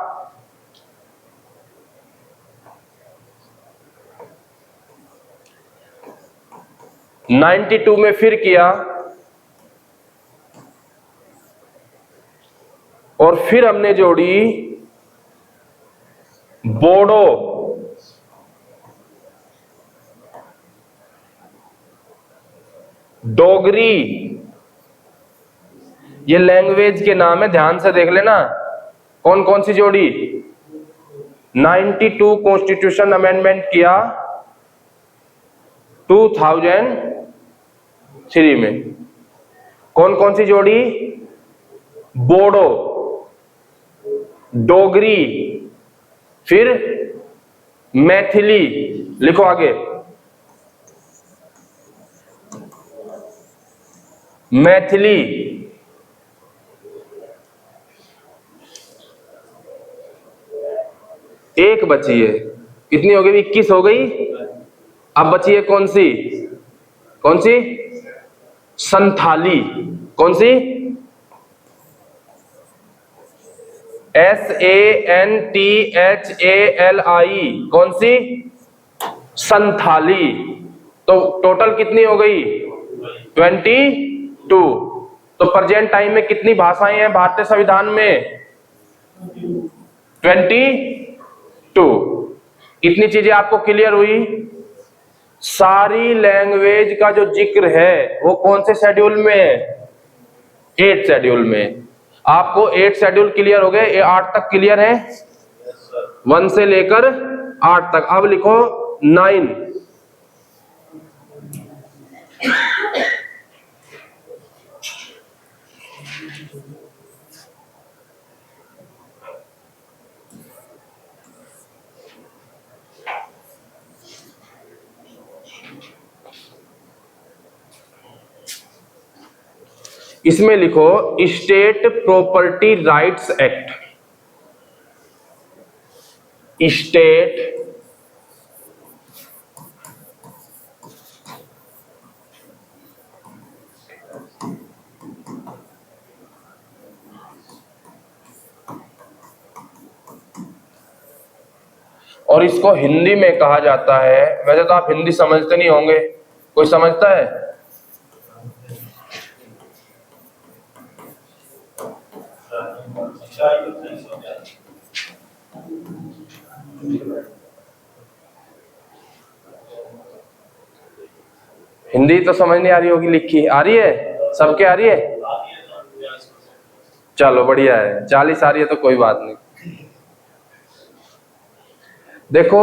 92 में फिर किया, और फिर हमने जोड़ी बोडो, डोगरी। ये लैंग्वेज के नाम है, ध्यान से देख लेना। कौन कौन सी जोड़ी? 92 कॉन्स्टिट्यूशन अमेंडमेंट किया 2003 में। कौन कौन सी जोड़ी? बोडो, डोगरी, फिर मैथिली। लिखो आगे, मैथिली। एक बची है। कितनी हो गई? 21 हो गई। अब बची है कौन सी? कौन सी? संथाली। कौन सी? SANTHALI। कौन सी? संथाली। तो टोटल कितनी हो गई? 22। तो प्रेजेंट टाइम में कितनी भाषाएं हैं भारतीय संविधान में? 22। इतनी चीजें आपको क्लियर हुई? सारी लैंग्वेज का जो जिक्र है वो कौन से शेड्यूल में है? 8 शेड्यूल में। आपको 8 शेड्यूल क्लियर हो गए? 8 तक क्लियर है? 1 से लेकर 8 तक। अब लिखो 9। इसमें लिखो state property rights act. State और इसको हिंदी में कहा जाता है, वैसे तो आप हिंदी समझते नहीं होंगे, कोई समझता है? हिंदी तो समझ नहीं आ रही होगी, लिखी आ रही है? सबके आ रही है? चलो बढ़िया है, 40 आ रही है तो कोई बात नहीं। देखो,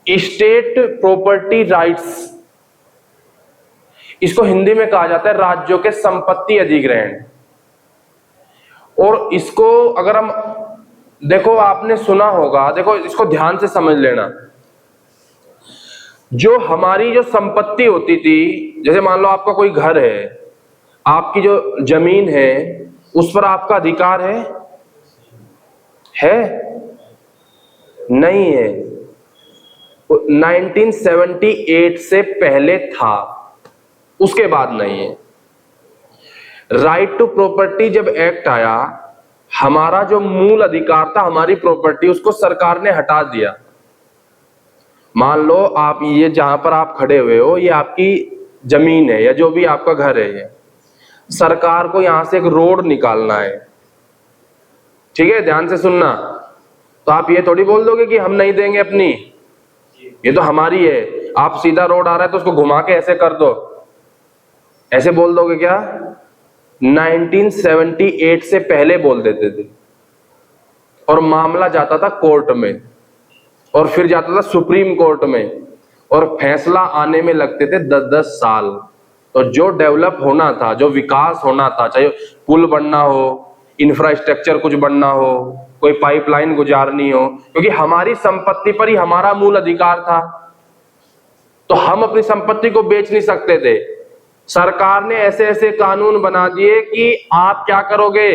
स्टेट प्रॉपर्टी राइट्स, इसको हिंदी में कहा जाता है राज्यों के संपत्ति अधिग्रहण। और इसको अगर हम देखो, आपने सुना होगा, देखो इसको ध्यान से समझ लेना। जो हमारी जो संपत्ति होती थी, जैसे मान लो आपका कोई घर है, आपकी जो जमीन है उस पर आपका अधिकार है? नहीं है। 1978 से पहले था, उसके बाद नहीं है। राइट टू प्रॉपर्टी जब एक्ट आया, हमारा जो मूल अधिकार था, हमारी प्रॉपर्टी, उसको सरकार ने हटा दिया। मान लो आप ये जहां पर आप खड़े हुए हो, ये आपकी जमीन है या जो भी आपका घर है, ये सरकार को यहां से एक रोड निकालना है, ठीक है, ध्यान से सुनना। तो आप ये थोड़ी बोल दोगे कि हम नहीं देंगे अपनी, ये तो हमारी है, आप सीधा रोड आ रहा है तो उसको घुमा के ऐसे कर दो, ऐसे बोल दोगे क्या? 1978 से पहले बोल देते थे। और मामला जाता था कोर्ट में, और फिर जाता था सुप्रीम कोर्ट में, और फैसला आने में लगते थे 10-10 साल। तो जो डेवलप होना था, जो विकास होना था, चाहे पुल बनना हो, इंफ्रास्ट्रक्चर कुछ बनना हो, कोई पाइपलाइन गुजारनी हो, क्योंकि हमारी संपत्ति पर ही हमारा मूल अधिकार था, तो हम अपनी संपत्ति को बेच नहीं सकते थे। सरकार ने ऐसे ऐसे कानून बना दिए कि आप क्या करोगे,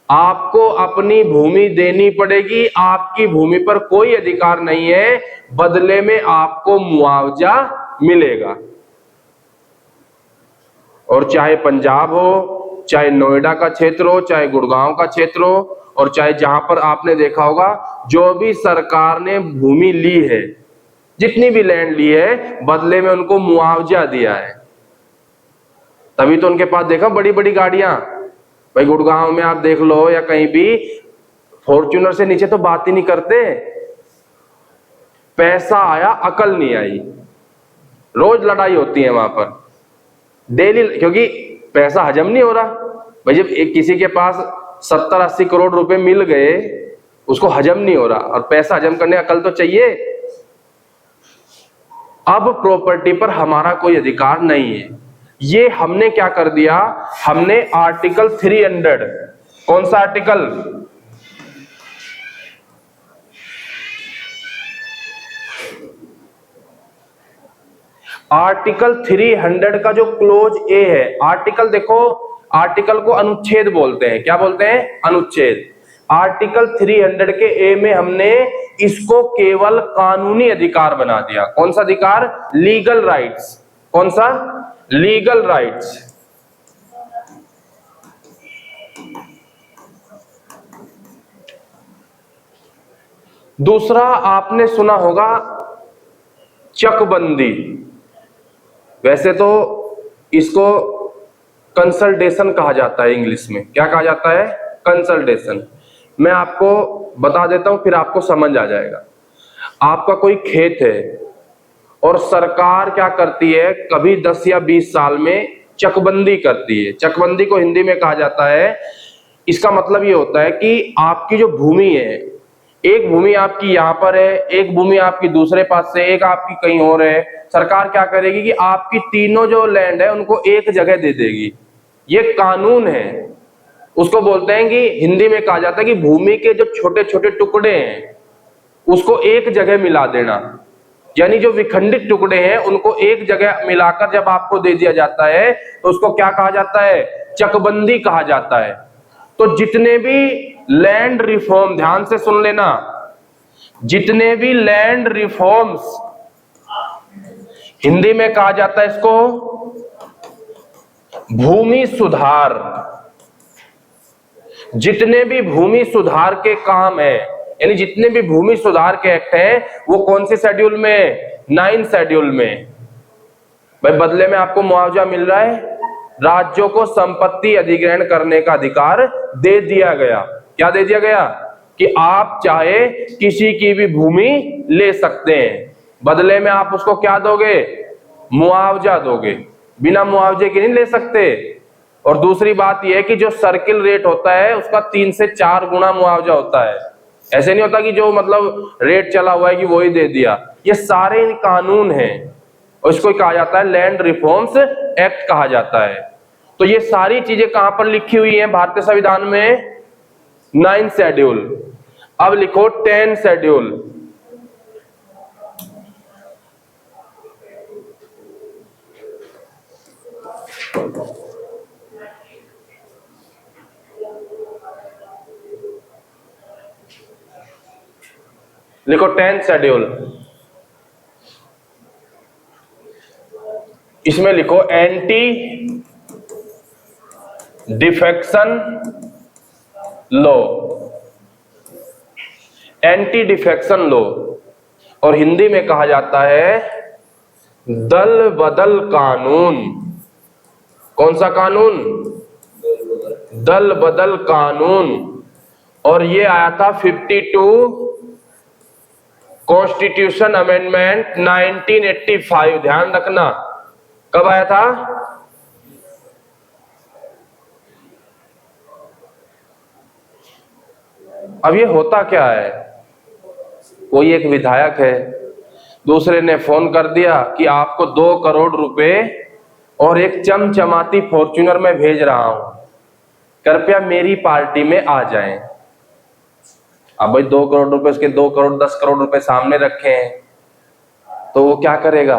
आपको अपनी भूमि देनी पड़ेगी, आपकी भूमि पर कोई अधिकार नहीं है, बदले में आपको मुआवजा मिलेगा। और चाहे पंजाब हो, चाहे नोएडा का क्षेत्र हो, चाहे गुड़गांव का क्षेत्र हो, और चाहे जहां पर आपने देखा होगा, जो भी सरकार ने भूमि ली है, जितनी भी लैंड ली है, बदले में उनको मुआवजा दिया है। तभी तो उनके पास देखा बड़ी बड़ी गाड़ियां, भाई गुड़गांव में आप देख लो या कहीं भी, फॉर्च्यूनर से नीचे तो बात ही नहीं करते। पैसा आया, अकल नहीं आई, रोज लड़ाई होती है वहां पर डेली, क्योंकि पैसा हजम नहीं हो रहा। भाई जब एक किसी के पास 70-80 करोड़ रुपए मिल गए, उसको हजम नहीं हो रहा, और पैसा हजम करने अकल तो चाहिए। अब प्रॉपर्टी पर हमारा कोई अधिकार नहीं है। ये हमने क्या कर दिया, हमने आर्टिकल 300, कौन सा आर्टिकल? आर्टिकल 300 का जो क्लोज ए है, आर्टिकल देखो, आर्टिकल को अनुच्छेद बोलते हैं। क्या बोलते हैं? अनुच्छेद। आर्टिकल 300 के ए में हमने इसको केवल कानूनी अधिकार बना दिया। कौन सा अधिकार? Legal rights. कौन सा? Legal rights. दूसरा आपने सुना होगा चकबंदी। वैसे तो इसको कंसल्टेशन कहा जाता है इंग्लिश में। क्या कहा जाता है? कंसल्टेशन। मैं आपको बता देता हूं, फिर आपको समझ आ जाएगा। आपका कोई खेत है और सरकार क्या करती है, कभी 10 या 20 साल में चकबंदी करती है। चकबंदी को हिंदी में कहा जाता है, इसका मतलब ये होता है कि आपकी जो भूमि है, एक भूमि आपकी यहां पर है, एक भूमि आपकी दूसरे पास से, एक आपकी कहीं और है। सरकार क्या करेगी कि आपकी तीनों जो लैंड है उनको एक जगह दे देगी। ये कानून है। उसको बोलते हैं कि हिंदी में कहा जाता है कि भूमि के जो छोटे छोटे टुकड़े हैं उसको एक जगह मिला देना। यानी जो विखंडित टुकड़े हैं उनको एक जगह मिलाकर जब आपको दे दिया जाता है तो उसको क्या कहा जाता है? चकबंदी कहा जाता है। तो जितने भी लैंड रिफॉर्म, ध्यान से सुन लेना, जितने भी लैंड रिफॉर्म्स, हिंदी में कहा जाता है इसको भूमि सुधार, जितने भी भूमि सुधार के काम है, यानी जितने भी भूमि सुधार के एक्ट हैं वो कौन से शेड्यूल में? 9 शेड्यूल में। भाई बदले में आपको मुआवजा मिल रहा है, राज्यों को संपत्ति अधिग्रहण करने का अधिकार दे दिया गया। क्या दे दिया गया? कि आप चाहे किसी की भी भूमि ले सकते हैं, बदले में आप उसको क्या दोगे? मुआवजा दोगे, बिना मुआवजे के नहीं ले सकते। और दूसरी बात यह है कि जो सर्किल रेट होता है उसका 3 से 4 गुना मुआवजा होता है। ऐसे नहीं होता कि जो मतलब रेट चला हुआ है कि वही दे दिया। ये सारे कानून हैं और इसको कहा जाता है लैंड रिफॉर्म्स एक्ट कहा जाता है। तो ये सारी चीजें कहां पर लिखी हुई हैं भारतीय संविधान में? 9 शेड्यूल। अब लिखो 10 शेड्यूल। लिखो 10 शेड्यूल। इसमें लिखो anti defection law, anti defection law, और हिंदी में कहा जाता है दल बदल कानून। कौन सा कानून? दल बदल कानून। और ये आया था 52 कॉन्स्टिट्यूशन अमेंडमेंट 1985। ध्यान रखना, कब आया था? अब ये होता क्या है, कोई एक विधायक है, दूसरे ने फोन कर दिया कि आपको 2 करोड़ रुपए और एक चमचमाती फॉर्च्यूनर में भेज रहा हूं, कृपया मेरी पार्टी में आ जाएं। अब भाई 2 करोड़ रुपए, उसके 2 करोड़ 10 करोड़ रुपए सामने रखे हैं, तो वो क्या करेगा?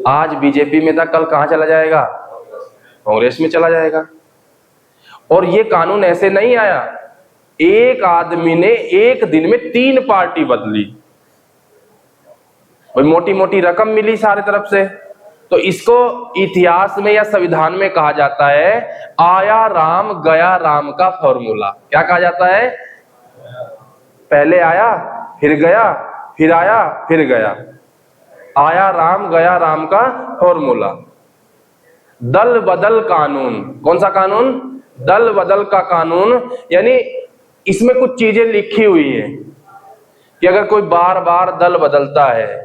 आज बीजेपी में था, कल कहां चला जाएगा? कांग्रेस में चला जाएगा। और ये कानून ऐसे नहीं आया, एक आदमी ने एक दिन में 3 पार्टी बदली, भाई मोटी मोटी रकम मिली सारे तरफ से। तो इसको इतिहास में या संविधान में कहा जाता है आया राम गया राम का फॉर्मूला। क्या कहा जाता है? पहले आया फिर गया, फिर आया फिर गया, आया राम गया राम का फॉर्मूला। दल बदल कानून। कौन सा कानून? दल बदल का कानून। यानी इसमें कुछ चीजें लिखी हुई है कि अगर कोई बार बार दल बदलता है,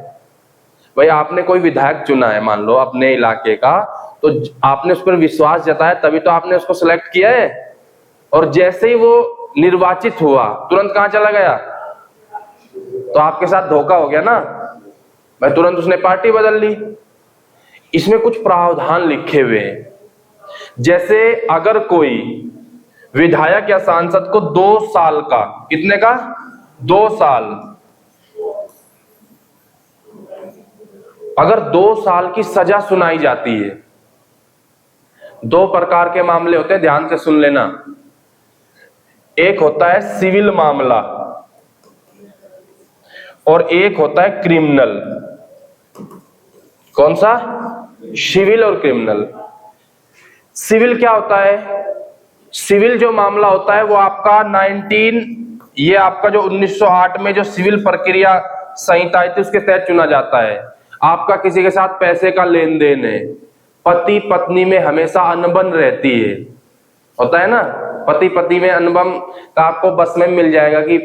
भाई आपने कोई विधायक चुना है मान लो अपने इलाके का, तो आपने उस पर विश्वास जताया तभी तो आपने उसको सिलेक्ट किया है। और जैसे ही वो निर्वाचित हुआ तुरंत कहां चला गया? तो आपके साथ धोखा हो गया ना भाई, तुरंत उसने पार्टी बदल ली। इसमें कुछ प्रावधान लिखे हुए हैं, जैसे अगर कोई विधायक या सांसद को 2 साल का, कितने का? 2 साल, अगर 2 साल की सजा सुनाई जाती है, 2 प्रकार के मामले होते हैं, ध्यान से सुन लेना। एक होता है सिविल मामला और एक होता है क्रिमिनल। कौन सा? सिविल और क्रिमिनल। सिविल क्या होता है? सिविल जो मामला होता है वो आपका ये आपका जो 1908 में जो सिविल प्रक्रिया संहिता आई थी उसके तहत चुना जाता है। आपका किसी के साथ पैसे का लेन देन है, पति पत्नी में हमेशा अनबन रहती है, होता है ना, पति पत्नी में अनबन का आपको बस में मिल जाएगा कि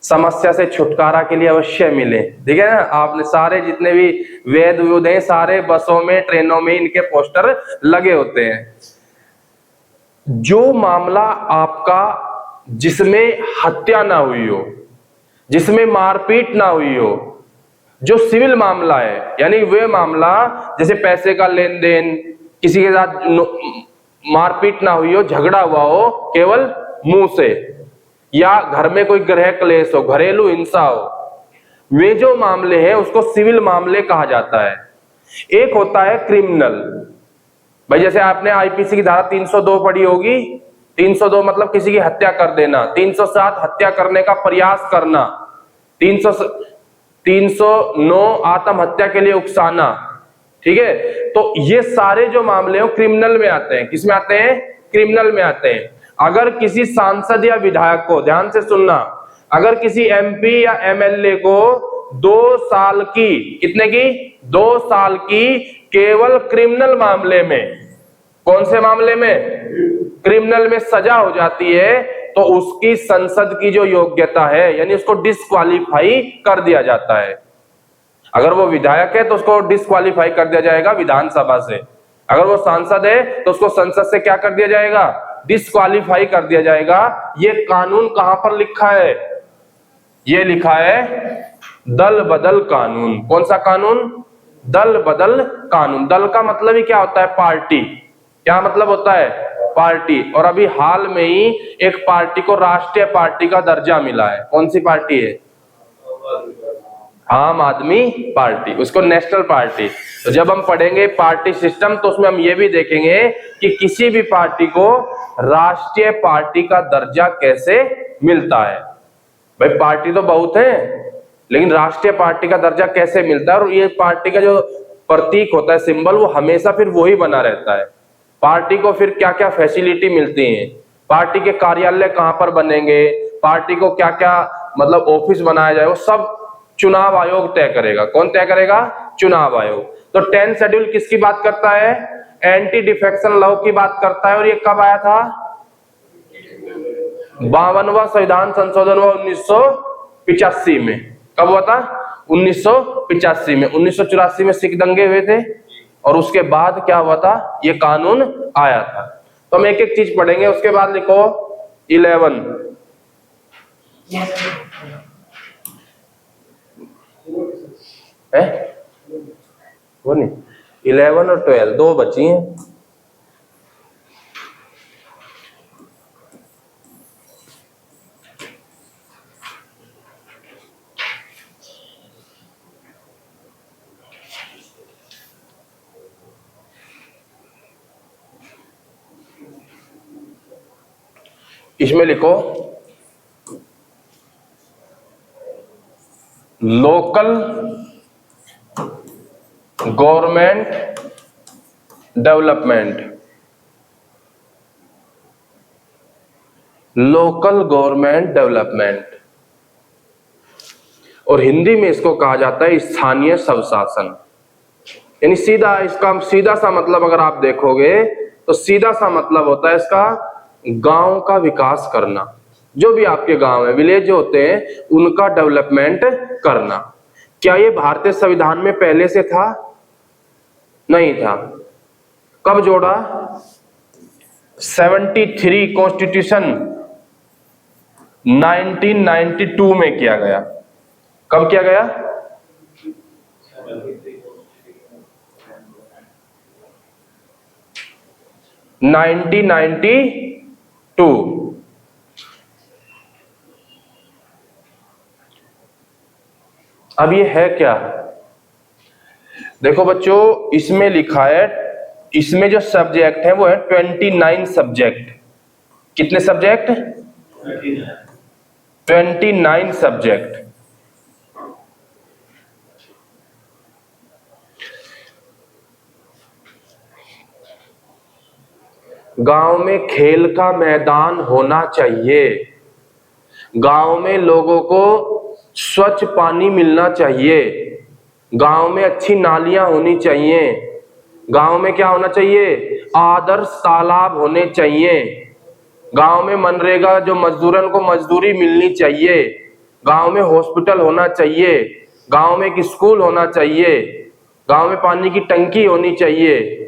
समस्या से छुटकारा के लिए अवश्य मिले। ठीक है ना, आपने सारे जितने भी वेद विद हैं सारे बसों में ट्रेनों में इनके पोस्टर लगे होते हैं। जो मामला आपका जिसमें हत्या ना हुई हो, जिसमें मारपीट ना हुई हो, जो सिविल मामला है, यानी वे मामला जैसे पैसे का लेन देन, किसी के साथ मारपीट ना हुई हो, झगड़ा हुआ हो केवल मुंह से, या घर में कोई गृह क्लेश हो, घरेलू हिंसा हो, वे जो मामले हैं उसको सिविल मामले कहा जाता है। एक होता है क्रिमिनल। भाई जैसे आपने आईपीसी की धारा 302 पढ़ी होगी। 302 मतलब किसी की हत्या कर देना। 307 हत्या करने का प्रयास करना। 309 आत्महत्या के लिए उकसाना। ठीक है, तो ये सारे जो मामले हैं क्रिमिनल में आते हैं। किस में आते हैं? क्रिमिनल में आते हैं। अगर किसी सांसद या विधायक को, ध्यान से सुनना, अगर किसी एमपी या एमएलए को 2 साल की, कितने की? 2 साल की केवल क्रिमिनल मामले में, कौन से मामले में? क्रिमिनल में सजा हो जाती है, तो उसकी संसद की जो योग्यता है यानी उसको डिस्क्वालीफाई कर दिया जाता है। अगर वो विधायक है तो उसको डिस्क्वालीफाई कर दिया जाएगा विधानसभा से। अगर वो सांसद है तो उसको संसद से क्या कर दिया जाएगा? डिस्क्वालीफाई कर दिया जाएगा। ये कानून कहां पर लिखा है? ये लिखा है दल बदल कानून। कौन सा कानून? दल बदल कानून। दल का मतलब ही क्या होता है? पार्टी। क्या मतलब होता है? पार्टी। और अभी हाल में ही एक पार्टी को राष्ट्रीय पार्टी का दर्जा मिला है। कौन सी पार्टी है? आम आदमी पार्टी, उसको नेशनल पार्टी। तो जब हम पढ़ेंगे पार्टी सिस्टम तो उसमें हम ये भी देखेंगे कि किसी भी पार्टी को राष्ट्रीय पार्टी का दर्जा कैसे मिलता है। भाई पार्टी तो बहुत है, लेकिन राष्ट्रीय पार्टी का दर्जा कैसे मिलता है, और ये पार्टी का जो प्रतीक होता है, सिंबल, वो हमेशा फिर वही बना रहता है। पार्टी को फिर क्या क्या फैसिलिटी मिलती है, पार्टी के कार्यालय कहां पर बनेंगे, पार्टी को क्या क्या मतलब ऑफिस बनाया जाए, वो सब चुनाव आयोग तय करेगा। कौन तय करेगा? चुनाव आयोग। तो 10 शेड्यूल किसकी बात करता है? एंटी डिफेक्शन लॉ की बात करता है। और ये कब आया था? 52वां संविधान संशोधन हुआ 1985 में। कब हुआ था? 1985 में। 1984 में सिख दंगे हुए थे, और उसके बाद क्या हुआ था? ये कानून आया था। तो हम एक एक चीज पढ़ेंगे। उसके बाद लिखो 11 है, वो नहीं, 11 और 12 दो बची हैं। इसमें लिखो local government development. Local government development, और हिंदी में इसको कहा जाता है स्थानीय स्वशासन। यानी सीधा, इसका सीधा सा मतलब अगर आप देखोगे तो सीधा सा मतलब होता है इसका गांव का विकास करना। जो भी आपके गांव है, विलेज जो होते हैं, उनका डेवलपमेंट करना। क्या ये भारतीय संविधान में पहले से था? नहीं था। कब जोड़ा? 73 कॉन्स्टिट्यूशन 1992 में किया गया। कब किया गया? 1992। अब ये है क्या? देखो बच्चों, इसमें लिखा है, इसमें जो सब्जेक्ट है वो है 29 सब्जेक्ट। कितने सब्जेक्ट? 29 सब्जेक्ट। गांव में खेल का मैदान होना चाहिए, गांव में लोगों को स्वच्छ पानी मिलना चाहिए, गांव में अच्छी नालियां होनी चाहिए, गांव में क्या होना चाहिए? आदर्श तालाब होने चाहिए, गांव में मनरेगा जो मजदूरन को मजदूरी मिलनी चाहिए, गांव में हॉस्पिटल होना चाहिए, गांव में एक स्कूल होना चाहिए, गांव में पानी की टंकी होनी चाहिए।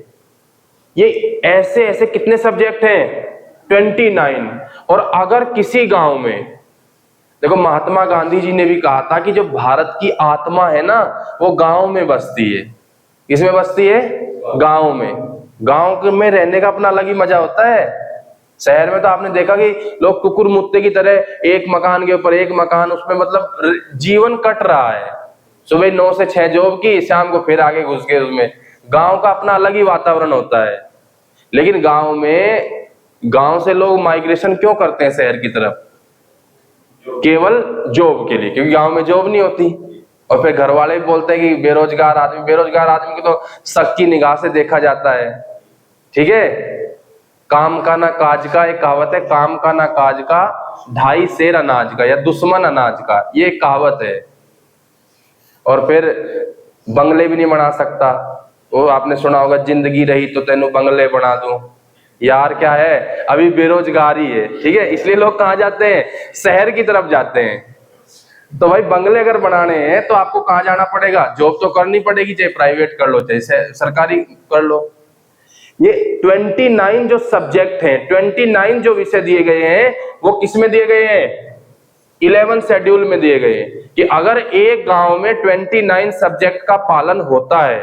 ये ऐसे ऐसे कितने सब्जेक्ट हैं? 29। और अगर किसी गांव में, देखो महात्मा गांधी जी ने भी कहा था कि जो भारत की आत्मा है ना, वो गांव में बसती है। किसमें बसती है? गांव में। गांव में रहने का अपना अलग ही मजा होता है। शहर में तो आपने देखा कि लोग कुकुर मुत्ते की तरह एक मकान के ऊपर एक मकान, उसमें मतलब जीवन कट रहा है। सुबह 9 से 6 जॉब की, शाम को फिर आगे घुस गए उसमें। गांव का अपना अलग ही वातावरण होता है। लेकिन गांव से लोग माइग्रेशन क्यों करते हैं शहर की तरफ? केवल जॉब के लिए, क्योंकि गांव में जॉब नहीं होती। और फिर घर वाले भी बोलते हैं कि बेरोजगार आदमी को तो शक की निगाह से देखा जाता है। ठीक है, काम का ना काज का, एक कहावत है, काम का ना काज का, 2.5 सेर अनाज का, या दुश्मन अनाज का, ये एक कहावत है। और फिर बंगले भी नहीं बना सकता। वो आपने सुना होगा, जिंदगी रही तो तेनू बंगले बना दूं। यार क्या है, अभी बेरोजगारी है। ठीक है, इसलिए लोग कहाँ जाते हैं? शहर की तरफ जाते हैं। तो भाई बंगले अगर बनाने हैं तो आपको कहाँ जाना पड़ेगा? जॉब तो करनी पड़ेगी, चाहे प्राइवेट कर लो चाहे सरकारी कर लो। ये 29 जो सब्जेक्ट हैं, 29 जो विषय दिए गए हैं, वो किस में दिए गए हैं? 11 शेड्यूल में दिए गए हैं। कि अगर एक गांव में 29 सब्जेक्ट का पालन होता है,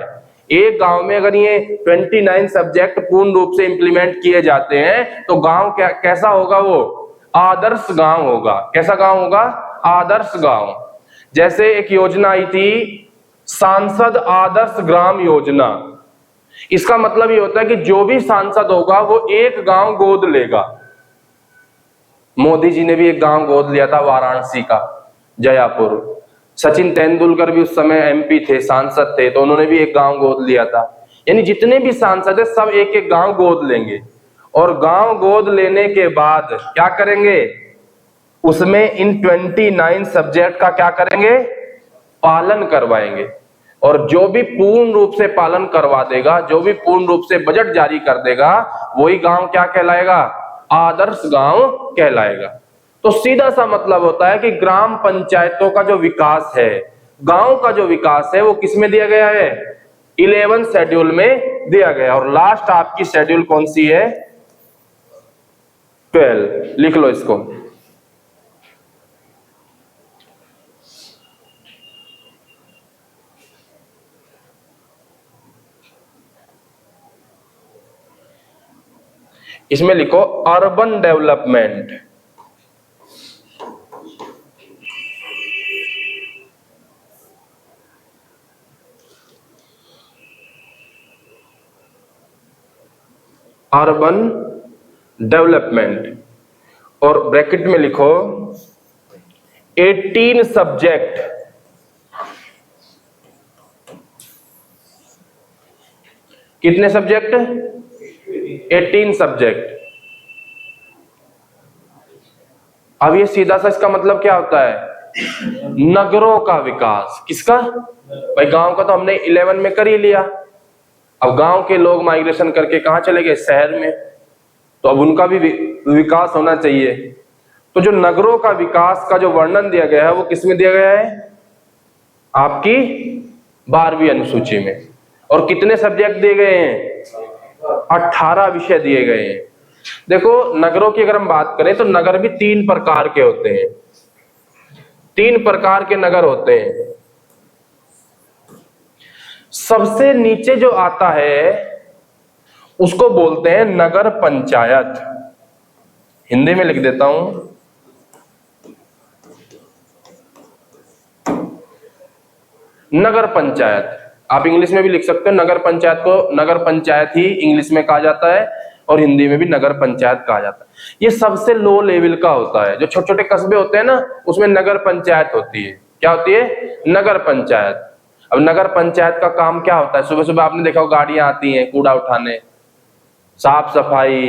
एक गांव में अगर ये 29 सब्जेक्ट पूर्ण रूप से इंप्लीमेंट किए जाते हैं, तो गांव कैसा होगा? वो आदर्श गांव होगा। कैसा गांव होगा? आदर्श गांव। जैसे एक योजना आई थी, सांसद आदर्श ग्राम योजना। इसका मतलब ये होता है कि जो भी सांसद होगा वो एक गांव गोद लेगा। मोदी जी ने भी एक गांव गोद लिया था, वाराणसी का, जयापुर। सचिन तेंदुलकर भी उस समय एमपी थे, सांसद थे, तो उन्होंने भी एक गांव गोद लिया था। यानी जितने भी सांसद है सब एक एक गांव गोद लेंगे। और गांव गोद लेने के बाद क्या करेंगे? उसमें इन 29 सब्जेक्ट का क्या करेंगे? पालन करवाएंगे। और जो भी पूर्ण रूप से पालन करवा देगा, जो भी पूर्ण रूप से बजट जारी कर देगा, वही गांव क्या कहलाएगा? आदर्श गांव कहलाएगा। तो सीधा सा मतलब होता है कि ग्राम पंचायतों का जो विकास है, गांव का जो विकास है, वो किसमें दिया गया है? 11 शेड्यूल में दिया गया। और लास्ट आपकी शेड्यूल कौन सी है? 12। लिख लो इसको। इसमें लिखो अर्बन डेवलपमेंट। अर्बन डेवलपमेंट, और ब्रैकेट में लिखो 18 सब्जेक्ट। कितने सब्जेक्ट? 18 सब्जेक्ट। अब ये सीधा सा इसका मतलब क्या होता है? नगरों का विकास। किसका? भाई गांव का तो हमने 11 में कर ही लिया। अब गांव के लोग माइग्रेशन करके कहां चले गए? शहर में। तो अब उनका भी विकास होना चाहिए। तो जो नगरों का विकास का जो वर्णन दिया गया है, वो किसमें दिया गया है? आपकी 12वीं अनुसूची में। और कितने सब्जेक्ट दिए गए हैं? 18 विषय दिए गए हैं। देखो, नगरों की अगर हम बात करें तो नगर भी 3 प्रकार के होते हैं। 3 प्रकार के नगर होते हैं। सबसे नीचे जो आता है उसको बोलते हैं नगर पंचायत। हिंदी में लिख देता हूं, नगर पंचायत। आप इंग्लिश में भी लिख सकते हो। नगर पंचायत को नगर पंचायत ही इंग्लिश में कहा जाता है, और हिंदी में भी नगर पंचायत कहा जाता है। ये सबसे लो लेवल का होता है। जो छोटे छोटे कस्बे होते हैं ना, उसमें नगर पंचायत होती है। क्या होती है? नगर पंचायत। अब नगर पंचायत का काम क्या होता है? सुबह सुबह आपने देखा हो गाड़ियां आती हैं कूड़ा उठाने, साफ सफाई,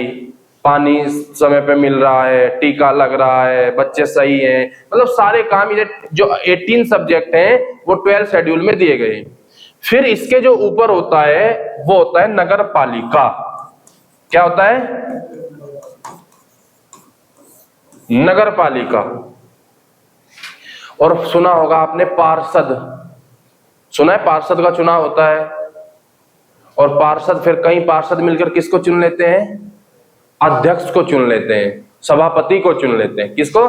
पानी समय पे मिल रहा है, टीका लग रहा है, बच्चे सही हैं, मतलब सारे काम ये जो 18 सब्जेक्ट हैं वो 12 शेड्यूल में दिए गए। फिर इसके जो ऊपर होता है वो होता है नगर पालिका। क्या होता है? नगर पालिका। और सुना होगा आपने पार्षद, सुना है पार्षद का चुनाव होता है। और पार्षद, फिर कई पार्षद मिलकर किसको चुन लेते हैं? अध्यक्ष को चुन लेते हैं, सभापति को चुन लेते हैं। किसको?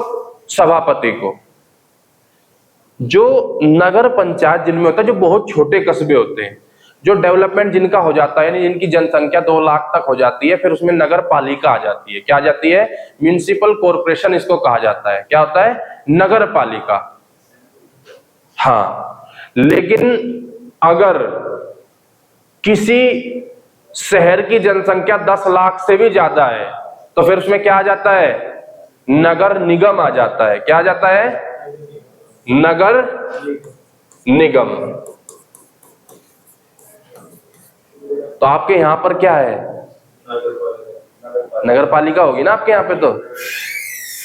सभापति को। जो नगर पंचायत जिनमें होता है, जो बहुत छोटे कस्बे होते हैं, जो डेवलपमेंट जिनका हो जाता है, यानी जिनकी जनसंख्या 2 लाख तक हो जाती है, फिर उसमें नगर पालिका आ जाती है। क्या आ जाती है? म्युनिसिपल कॉर्पोरेशन इसको कहा जाता है। क्या होता है? नगर पालिका। हाँ, लेकिन अगर किसी शहर की जनसंख्या 10 लाख से भी ज्यादा है तो फिर उसमें क्या आ जाता है? नगर निगम आ जाता है। क्या आ जाता है? नगर निगम। तो आपके यहां पर क्या है? नगर पालिका होगी ना आपके यहां पे तो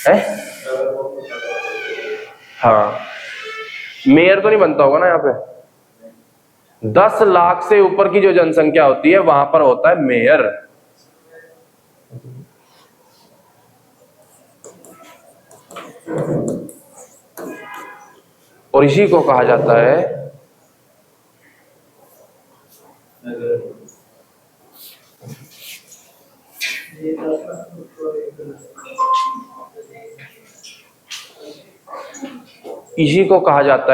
है? हाँ, मेयर तो नहीं बनता होगा ना यहाँ पे। 10 लाख से ऊपर की जो जनसंख्या होती है वहां पर होता है मेयर। और इसी को कहा जाता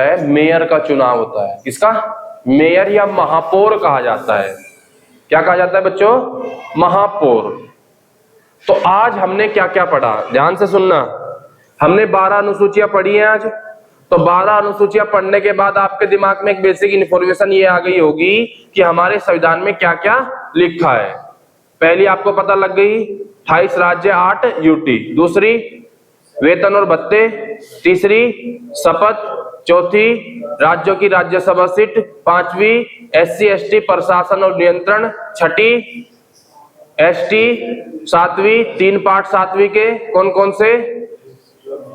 है मेयर का चुनाव होता है। किसका? मेयर या महापौर कहा जाता है। क्या कहा जाता है बच्चों? महापौर। तो आज हमने क्या क्या पढ़ा, ध्यान से सुनना। हमने 12 अनुसूचियां पढ़ी हैं आज। तो 12 अनुसूचियां पढ़ने के बाद आपके दिमाग में एक बेसिक इंफॉर्मेशन ये आ गई होगी कि हमारे संविधान में क्या क्या लिखा है। पहली आपको पता लग गई, 28 राज्य 8 यूटी। दूसरी, वेतन और भत्ते। तीसरी, शपथ। चौथी, राज्यों की राज्यसभा सीट। पांचवी, SC ST प्रशासन और नियंत्रण। छठी, ST। सातवीं, 3 पार्ट सातवीं के कौन कौन से?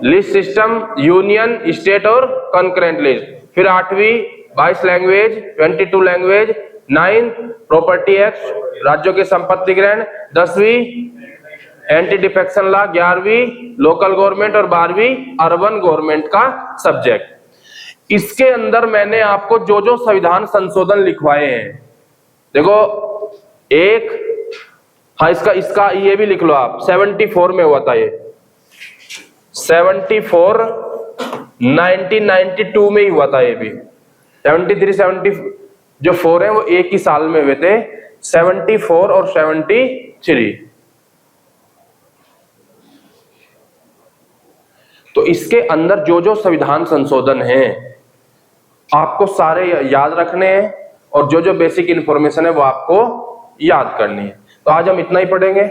लिस्ट सिस्टम, यूनियन, स्टेट और कंकरेंट लिस्ट। फिर 8वीं, 22 language, 22 language. 9th, property act, राज्यों के संपत्ति ग्रहण। 10वीं, एंटी डिफेक्शन लॉ। 11वीं, लोकल गवर्नमेंट। और 12वीं, अर्बन गवर्नमेंट का सब्जेक्ट। इसके अंदर मैंने आपको जो जो संविधान संशोधन लिखवाए हैं, देखो एक, हाँ इसका ये भी लिख लो आप, 74 में हुआ था ये। 74 1992 में ही हुआ था ये भी। 73 70 जो 4 है वो एक ही साल में हुए थे, 74 और 73। तो इसके अंदर जो जो संविधान संशोधन हैं आपको सारे याद रखने हैं और जो जो बेसिक इंफॉर्मेशन है वो आपको याद करनी है। तो आज हम इतना ही पढ़ेंगे।